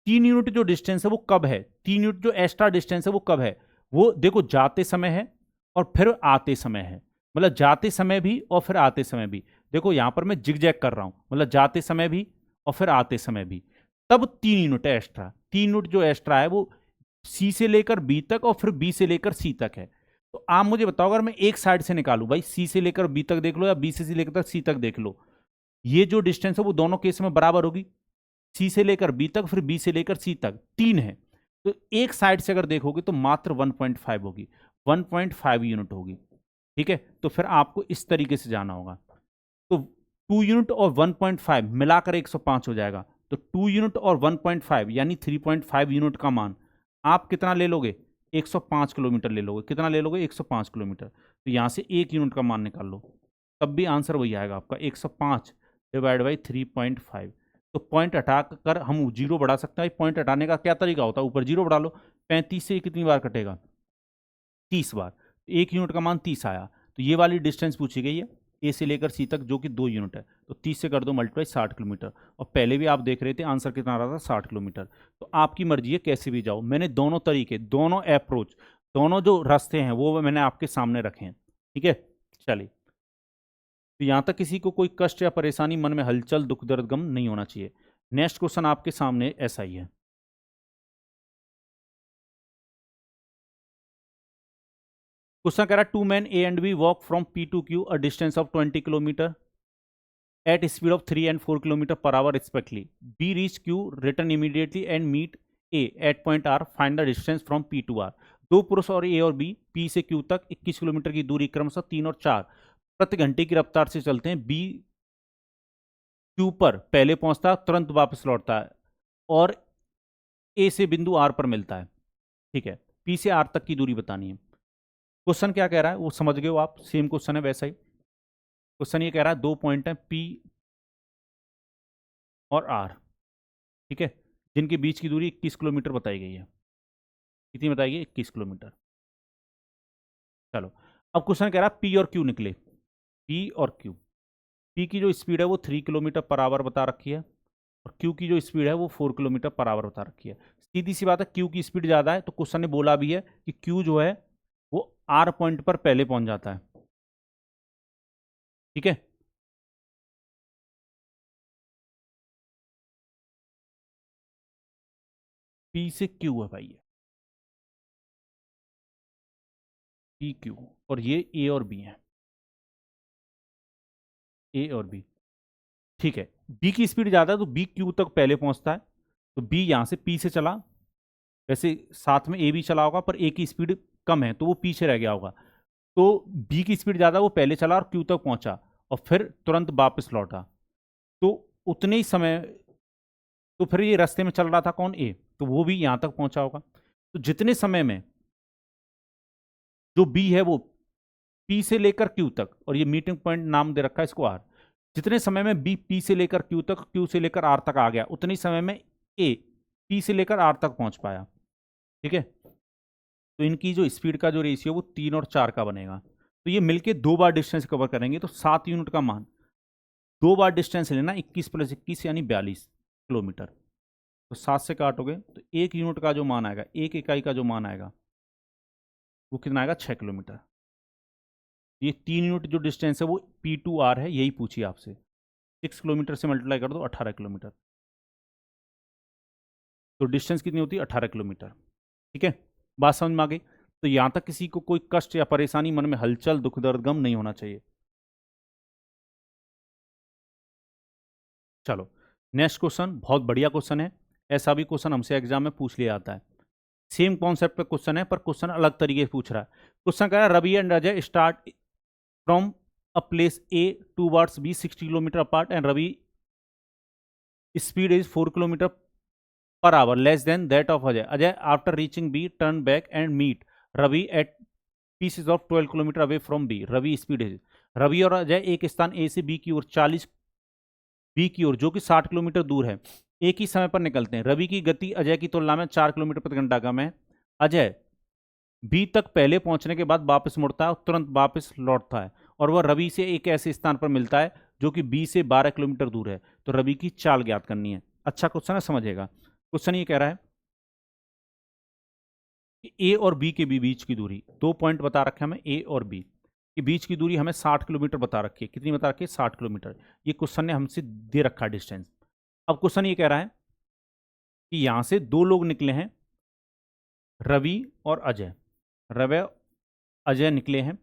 3 यूनिट जो डिस्टेंस है वो कब है, 3 यूनिट जो एक्स्ट्रा डिस्टेंस है वो कब है, वो देखो जाते समय है और फिर आते समय है, मतलब जाते समय भी और फिर आते समय भी। देखो यहां पर मैं जिगजैग कर रहा हूं, मतलब जाते समय भी और फिर आते समय भी, तब 3 यूनिट है एक्स्ट्रा। 3 यूनिट जो एक्स्ट्रा है वो सी से लेकर बी तक और फिर बी से लेकर सी तक है। तो आप मुझे बताओ अगर मैं एक साइड से निकालूं, भाई सी से लेकर बी तक देख लो या बी से लेकर सी तक देख लो, ये जो डिस्टेंस है वो दोनों केस में बराबर होगी, सी से लेकर बी तक फिर बी से लेकर सी तक 3 है। तो एक साइड से अगर देखोगे तो मात्र 1.5 होगी, 1.5 यूनिट होगी, ठीक है। तो फिर आपको इस तरीके से जाना होगा। तो 2 यूनिट और 1.5 मिलाकर 105 हो जाएगा। तो 2 यूनिट और 1.5 यानी 3.5 यूनिट का मान आप कितना ले लोगे, 105 किलोमीटर ले लोगे। कितना ले लोगे, 105 किलोमीटर। तो यहां से 1 यूनिट का मान निकाल लो, तब भी आंसर वही आएगा आपका, 105 डिवाइड बाई 3.5। तो पॉइंट हटा कर हम जीरो बढ़ा सकते हैं। पॉइंट हटाने का क्या तरीका होता है, ऊपर जीरो बढ़ा लो। 35 से कितनी बार कटेगा, 30 बार। एक यूनिट का मान 30 आया, तो ये वाली डिस्टेंस पूछी गई है ए से लेकर सी तक, जो कि 2 यूनिट है। तो 30 से कर दो मल्टीप्लाई, 60 किलोमीटर। और पहले भी आप देख रहे थे आंसर कितना आ रहा था, 60 किलोमीटर। तो आपकी मर्जी है कैसे भी जाओ, मैंने दोनों तरीके, दोनों अप्रोच, दोनों जो रास्ते हैं वो मैंने आपके सामने रखे हैं। ठीक है, चलिए। तो यहां तक किसी को कोई कष्ट या परेशानी, मन में हलचल, दुख दर्द गम नहीं होना चाहिए। नेक्स्ट क्वेश्चन आपके सामने ऐसा ही है। क्वेश्चन कह रहा है, two man A and B walk from P to Q a distance of 20 kilometre at speed of 3 and 4 km per hour respectively. B reach Q, return immediately and meet A at point R. Find the distance from P to R. दो पुरुष और ए और B P से Q तक 21 kilometre की दूरी क्रमशः 3 और 4 प्रति घंटे की रफ्तार से चलते हैं। बी क्यू पर पहले पहुंचता है, तुरंत वापस लौटता है और ए से बिंदु आर पर मिलता है। ठीक है, पी से आर तक की दूरी बतानी है। क्वेश्चन क्या कह रहा है वो समझ गए हो आप, सेम क्वेश्चन है वैसा ही। क्वेश्चन ये कह रहा है दो पॉइंट है पी और आर, ठीक है, जिनके बीच की दूरी 21 किलोमीटर बताई गई है। कितनी बताई गई, 21 किलोमीटर। चलो, अब क्वेश्चन कह रहा है पी और क्यू निकले। पी और क्यू, पी की जो स्पीड है वो 3 किलोमीटर पर आवर बता रखी है और क्यू की जो स्पीड है वो 4 किलोमीटर पर आवर बता रखी है। सीधी सी बात है, क्यू की स्पीड ज़्यादा है, तो क्वेश्चन ने बोला भी है कि क्यू जो है वो आर पॉइंट पर पहले पहुंच जाता है। ठीक है, पी से क्यू है भाई, ये पी क्यू, और ये ए और बी है, ए और बी। ठीक है, बी की स्पीड ज़्यादा है तो बी क्यू तक पहले पहुंचता है, तो बी यहां से पी से चला, वैसे साथ में ए भी चला होगा पर ए की स्पीड कम है तो वो पीछे रह गया होगा। तो बी की स्पीड ज़्यादा, वो पहले चला और क्यू तक पहुंचा और फिर तुरंत वापस लौटा। तो उतने ही समय, तो फिर ये रास्ते में चल रहा था कौन, ए, तो वो भी यहां तक पहुंचा होगा। तो जितने समय में जो बी है वो पी से लेकर क्यू तक, और ये मीटिंग पॉइंट नाम दे रखा है इसको आर, जितने समय में बी पी से लेकर क्यू तक, क्यू से लेकर आर तक आ गया, उतने समय में ए पी से लेकर आर तक पहुंच पाया। ठीक है, तो इनकी जो स्पीड का जो रेशियो वो 3 और 4 का बनेगा। तो ये मिलके दो बार डिस्टेंस कवर करेंगे, तो 7 यूनिट का मान, दो बार डिस्टेंस लेना, 21 प्लस 21 यानी 42 किलोमीटर। तो 7 से काटोगे तो एक यूनिट का जो मान आएगा, एक इकाई का जो मान आएगा वो कितना आएगा, 6 किलोमीटर। ये 3 यूनिट जो डिस्टेंस है वो पी टू आर है, यही पूछिए आपसे। 6 किलोमीटर से मल्टीप्लाई कर दो, 18 किलोमीटर। तो डिस्टेंस कितनी होती है, 18 किलोमीटर। ठीक है, बात समझ में आ गई। तो यहां तक किसी को कोई कष्ट या परेशानी, मन में हलचल, दुख दर्द गम नहीं होना चाहिए। चलो, नेक्स्ट क्वेश्चन बहुत बढ़िया क्वेश्चन है, ऐसा भी क्वेश्चन हमसे एग्जाम में पूछ लिया जाता है। सेम कॉन्सेप्ट पे क्वेश्चन है पर क्वेश्चन अलग तरीके से पूछ रहा है। क्वेश्चन कह रहा है Ravi and Ajay start from a place A towards B 60 kilometre apart and Ravi speed is 4 kilometre per hour less than that of Ajay. Ajay after reaching B turn back and meet Ravi at pieces of 12 kilometre away from B. Ravi speed है, रवि और अजय एक स्थान A से B की ओर 40 B की ओर जो कि 60 kilometre दूर है एक ही समय पर निकलते हैं। रवि की गति अजय की तुलना में 4 किलोमीटर प्रति घंटा कम है। अजय बी तक पहले पहुंचने के बाद वापस मुड़ता है और तुरंत वापस लौटता है और वह रवि से एक ऐसे स्थान पर मिलता है जो कि बी से 12 किलोमीटर दूर है। तो रवि की चाल ज्ञात करनी है। अच्छा क्वेश्चन है, समझेगा। क्वेश्चन ये कह रहा है कि ए और बी के बीच की दूरी, दो पॉइंट बता रखे हमें, ए और बी के बीच की दूरी हमें 60 किलोमीटर बता रखी है। कितनी बता रखी है, 60 किलोमीटर। ये क्वेश्चन ने हमसे दे रखा है डिस्टेंस। अब क्वेश्चन ये कह रहा है कि यहां से दो लोग निकले हैं, रवि और अजय। रवि अजय निकले हैं,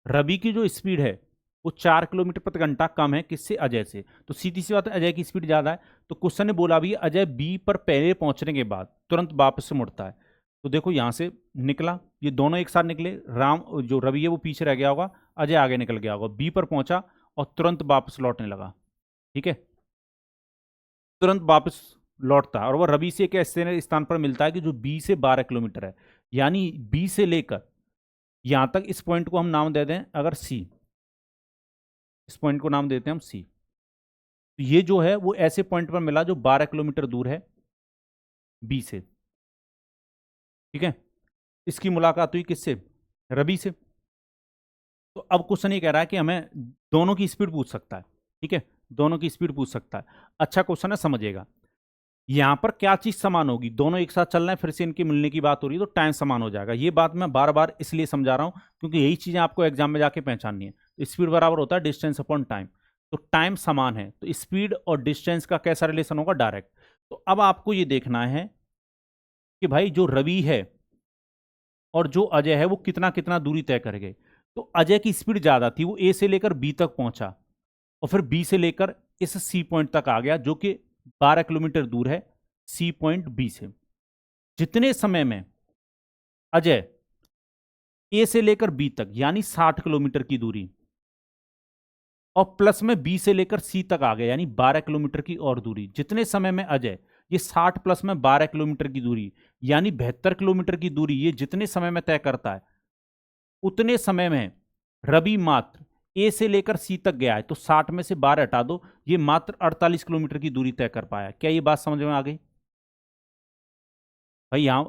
रवि की जो स्पीड है वो 4 किलोमीटर प्रति घंटा कम है किससे, अजय से। तो सीधी सी बात है, अजय की स्पीड ज़्यादा है। तो क्वेश्चन ने बोला भी अजय बी पर पहले पहुंचने के बाद तुरंत वापस से मुड़ता है। तो देखो यहाँ से निकला, ये दोनों एक साथ निकले, राम जो रवि है वो पीछे रह गया होगा, अजय आगे निकल गया होगा, बी पर पहुंचा और तुरंत वापस लौटने लगा। ठीक है, तुरंत वापस लौटता है और वह रवि से एक ऐसे स्थान पर मिलता है कि जो बी से 12 किलोमीटर है। यानी बी से लेकर यहां तक, इस पॉइंट को हम नाम दे दें अगर सी, इस पॉइंट को नाम देते हैं हम सी। तो ये जो है वो ऐसे पॉइंट पर मिला जो 12 किलोमीटर दूर है बी से। ठीक है, इसकी मुलाकात हुई किससे? रवि से। तो अब क्वेश्चन ये कह रहा है कि हमें दोनों की स्पीड पूछ सकता है। ठीक है, दोनों की स्पीड पूछ सकता है। अच्छा क्वेश्चन है, समझिएगा। यहां पर क्या चीज समान होगी? दोनों एक साथ चल रहे हैं, फिर से इनकी मिलने की बात हो रही है, तो टाइम समान हो जाएगा। ये बात मैं बार बार इसलिए समझा रहा हूं क्योंकि यही चीजें आपको एग्जाम में जाके पहचाननी है। तो स्पीड बराबर होता है डिस्टेंस अपॉन टाइम। तो टाइम समान है, तो स्पीड और डिस्टेंस का कैसा रिलेशन होगा? डायरेक्ट। तो अब आपको ये देखना है कि भाई जो रवि है और जो अजय है वो कितना कितना दूरी तय कर गए। तो अजय की स्पीड ज्यादा थी, वो ए से लेकर बी तक पहुंचा और फिर बी से लेकर इस सी पॉइंट तक आ गया जो कि 12 किलोमीटर दूर है सी पॉइंट बी से। जितने समय में अजय ए से लेकर बी तक यानी 60 किलोमीटर की दूरी और प्लस में बी से लेकर सी तक आ गया यानी 12 किलोमीटर की और दूरी, जितने समय में अजय ये 60 प्लस में 12 किलोमीटर की दूरी यानी 72 किलोमीटर की दूरी ये जितने समय में तय करता है, उतने समय में रवि मात्र ए से लेकर सी तक गया है। तो 60 में से 12 हटा दो, ये मात्र 48 किलोमीटर की दूरी तय कर पाया। क्या ये बात समझ में आ गई भाई? यहां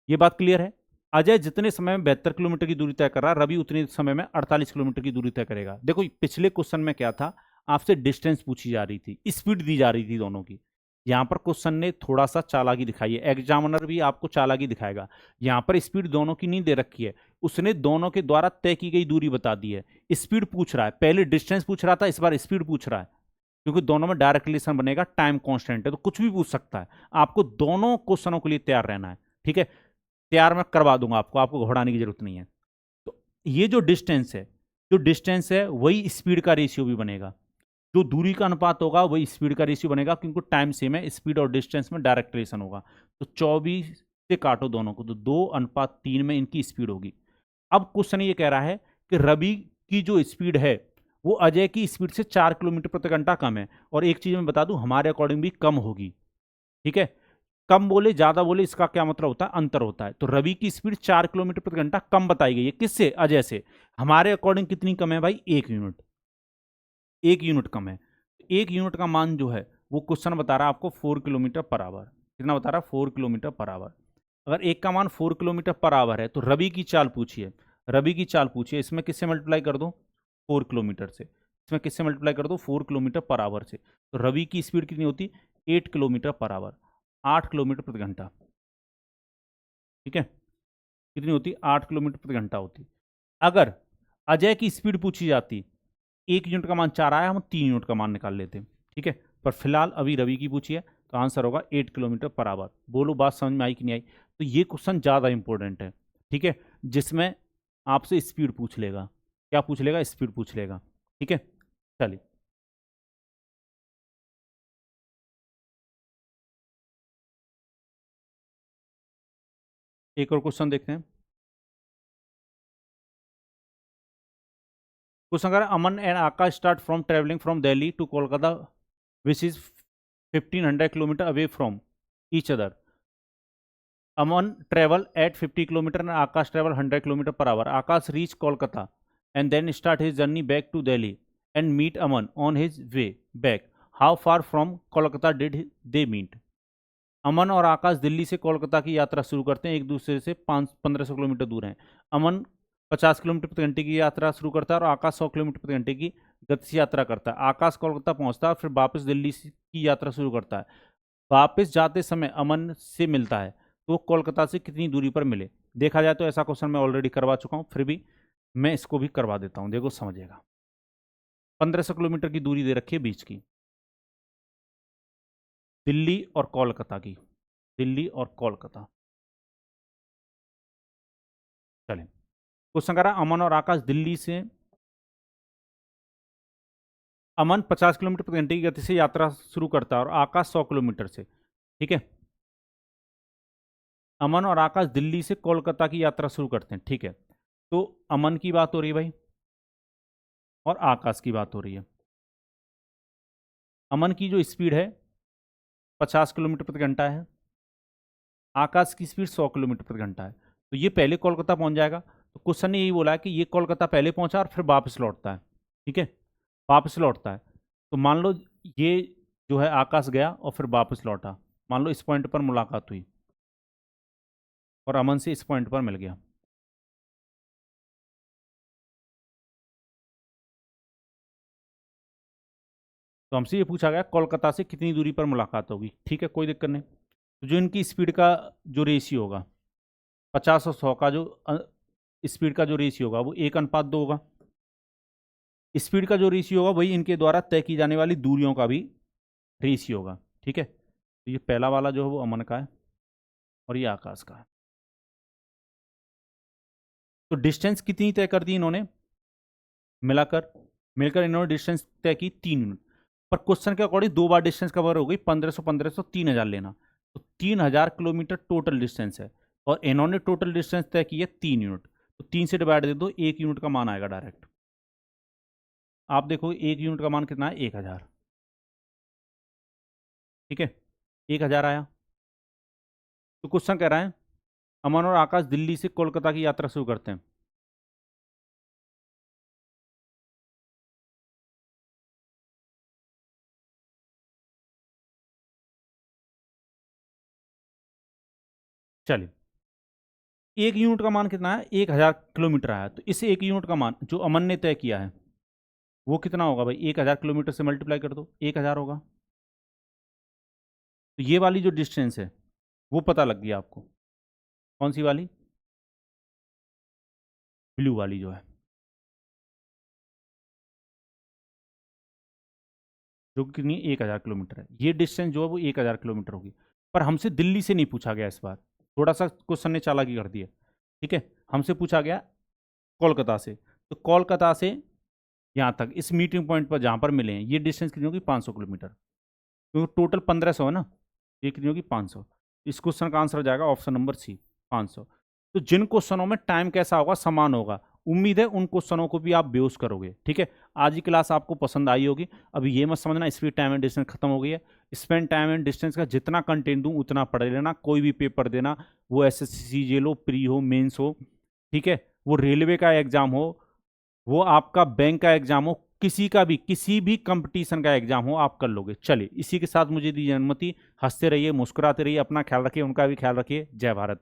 ये बात क्लियर है? अजय जितने समय में 72 किलोमीटर की दूरी तय कर रहा है, रवि उतने समय में 48 किलोमीटर की दूरी तय करेगा। देखो पिछले क्वेश्चन में क्या था, आपसे डिस्टेंस पूछी जा रही थी, स्पीड दी जा रही थी दोनों की। यहां पर क्वेश्चन ने थोड़ा सा चालाकी दिखाई है, एग्जामिनर भी आपको चालाकी दिखाएगा। यहां पर स्पीड दोनों की नहीं दे रखी है, उसने दोनों के द्वारा तय की गई दूरी बता दी है। स्पीड पूछ रहा है, पहले डिस्टेंस पूछ रहा था, इस बार स्पीड पूछ रहा है क्योंकि दोनों में डायरेक्ट रिलेशन बनेगा, टाइम कांस्टेंट है तो कुछ भी पूछ सकता है। आपको दोनों क्वेश्चनों के लिए तैयार रहना है। ठीक है, तैयार मैं करवा दूंगा आपको, आपको घबराने की जरूरत नहीं है। तो ये जो डिस्टेंस है वही स्पीड का रेशियो भी बनेगा, जो दूरी का अनुपात होगा वही स्पीड का रेशियो बनेगा क्योंकि टाइम सेम है, स्पीड और डिस्टेंस में डायरेक्ट रिलेशन होगा। तो 24 से काटो दोनों को, तो 2:3 में इनकी स्पीड होगी। अब क्वेश्चन ये कह रहा है कि रवि की जो स्पीड है वो अजय की स्पीड से 4 किलोमीटर प्रति घंटा कम है। और एक चीज मैं बता दूं, हमारे अकॉर्डिंग भी कम होगी। ठीक है, कम बोले ज्यादा बोले इसका क्या मतलब होता है? अंतर होता है। तो रवि की स्पीड 4 किलोमीटर प्रति घंटा कम बताई गई है, किससे? अजय से। हमारे अकॉर्डिंग कितनी कम है भाई? 1 यूनिट। 1 यूनिट कम है। 1 यूनिट का मान जो है वो क्वेश्चन बता रहा है आपको 4 किलोमीटर पर आवर। कितना बता रहा है? 4 किलोमीटर पर आवर। अगर एक का मान 4 किलोमीटर पर आवर है तो रवि की चाल पूछिए, रवि की चाल पूछिए, इसमें किससे मल्टीप्लाई कर दो? 4 किलोमीटर से। इसमें किससे मल्टीप्लाई कर दो? 4 किलोमीटर पर आवर से। तो रवि की स्पीड कितनी होती? 8 किलोमीटर पर आवर, 8 किलोमीटर प्रति घंटा। ठीक है, कितनी होती? 8 किलोमीटर प्रति घंटा होती। अगर अजय की स्पीड पूछी जाती, 1 यूनिट का मान 4 आया, हम 3 यूनिट का मान निकाल लेते हैं। ठीक है, पर फिलहाल अभी रवि की पूछी है तो आंसर होगा 8 किलोमीटर पर आवर। बोलो बात समझ में आई कि नहीं आई? तो ये क्वेश्चन ज़्यादा इंपॉर्टेंट है। ठीक है, जिसमें आपसे स्पीड पूछ लेगा। क्या पूछ लेगा? स्पीड पूछ लेगा। ठीक है, चलिए एक और क्वेश्चन देखते हैं। क्वेश्चन कह रहा है, Aman and Akash start from travelling from Delhi to Kolkata which is 1500 kilometre away from each other. Aman travel at 50 kilometre and Akash travel 100 kilometer per hour. Akash reach Kolkata and then start his journey back to Delhi and meet Aman on his way back. How far from Kolkata did they meet? अमन और आकाश दिल्ली से कोलकाता की यात्रा शुरू करते हैं, एक दूसरे से 1500 किलोमीटर दूर हैं। अमन 50 किलोमीटर प्रति घंटे की यात्रा शुरू करता है और आकाश 100 किलोमीटर प्रति घंटे की गति से यात्रा करता है। आकाश कोलकाता पहुंचता है और फिर वापस दिल्ली की यात्रा शुरू करता है। वापस जाते समय अमन से मिलता है, तो कोलकाता से कितनी दूरी पर मिले? देखा जाए तो ऐसा क्वेश्चन मैं ऑलरेडी करवा चुका हूँ, फिर भी मैं इसको भी करवा देता हूँ, देखो समझिएगा। 1500 किलोमीटर की दूरी दे रखी है बीच की, दिल्ली और कोलकाता की, दिल्ली और कोलकाता। चलें, क्वेश्चन कह रहा है अमन और आकाश दिल्ली से, अमन 50 किलोमीटर प्रति घंटे की गति से यात्रा शुरू करता है और आकाश 100 किलोमीटर से। ठीक है, अमन और आकाश दिल्ली से कोलकाता की यात्रा शुरू करते हैं। ठीक है, तो अमन की बात हो रही है भाई और आकाश की बात हो रही है। अमन की जो स्पीड है 50 किलोमीटर प्रति घंटा है, आकाश की स्पीड 100 किलोमीटर प्रति घंटा है। तो ये पहले कोलकाता पहुंच जाएगा। तो क्वेश्चन ने यही बोला है कि ये कोलकाता पहले पहुंचा और फिर वापस लौटता है। ठीक है, वापस लौटता है। तो मान लो ये जो है आकाश गया और फिर वापस लौटा, मान लो इस पॉइंट पर मुलाकात हुई और अमन से इस पॉइंट पर मिल गया। तो हमसे ये पूछा गया कोलकाता से कितनी दूरी पर मुलाकात होगी। ठीक है, कोई दिक्कत नहीं। तो जो इनकी स्पीड का जो रेशियो होगा, 50 और 100 का जो स्पीड का जो रेशियो होगा वो 1:2 होगा। स्पीड का जो रेशियो होगा वही इनके द्वारा तय की जाने वाली दूरियों का भी रेशियो होगा। ठीक है, तो ये पहला वाला जो है वो अमन का है और ये आकाश का है। तो डिस्टेंस कितनी तय कर दी इन्होंने, मिलकर इन्होंने डिस्टेंस तय की 3 यूनिट। पर क्वेश्चन के अकॉर्डिंग 2 बार डिस्टेंस कवर हो गई, 1500 1500 3000 लेना, तो 3000 किलोमीटर टोटल डिस्टेंस है और इन्होंने टोटल डिस्टेंस तय की है 3 यूनिट। तो 3 से डिवाइड दे दो, 1 यूनिट का मान आएगा डायरेक्ट। आप देखो 1 यूनिट का मान कितना है, 1000। ठीक है, 1000 आया। तो क्वेश्चन कह रहा है अमन और आकाश दिल्ली से कोलकाता की यात्रा शुरू करते हैं। चलिए, 1 यूनिट का मान कितना है, 1000 किलोमीटर आया। तो इस 1 यूनिट का मान जो अमन ने तय किया है वो कितना होगा भाई, 1000 किलोमीटर से मल्टीप्लाई कर दो, 1000 होगा। तो ये वाली जो डिस्टेंस है वो पता लग गया आपको, कौन सी वाली, ब्लू वाली जो है, जो कि कितनी 1000 किलोमीटर है। ये डिस्टेंस जो है वो 1000 किलोमीटर होगी। पर हमसे दिल्ली से नहीं पूछा गया इस बार, थोड़ा सा क्वेश्चन ने चालाकी कर दी है। ठीक है, हमसे पूछा गया कोलकाता से। तो कोलकाता से यहाँ तक इस मीटिंग पॉइंट पर जहाँ पर मिले हैं ये डिस्टेंस कितनी होगी, 500 किलोमीटर। क्योंकि टोटल 1500 है ना, ये कितनी होगी, 500। इस क्वेश्चन का आंसर हो जाएगा ऑप्शन नंबर सी, 500। तो जिन क्वेश्चनों में टाइम कैसा होगा, समान होगा, उम्मीद है उन क्वेश्चनों को भी आप बेस करोगे। ठीक है, आज की क्लास आपको पसंद आई होगी। अभी ये मत समझना स्पीड टाइम एंड डिस्टेंस खत्म हो गई है। स्पेंड टाइम एंड डिस्टेंस का जितना कंटेंट दूं उतना पढ़ लेना। कोई भी पेपर देना, वो एसएससी जे लो, प्री हो, मेंस हो, ठीक है, वो रेलवे का एग्जाम हो, वो आपका बैंक का एग्जाम हो, किसी भी कंपटीशन का एग्जाम हो, आप कर लोगे। चलिए, इसी के साथ मुझे दीजिए अनुमति। हंसते रहिए, मुस्कुराते रहिए, अपना ख्याल रखिए, उनका भी ख्याल रखिए। जय भारत।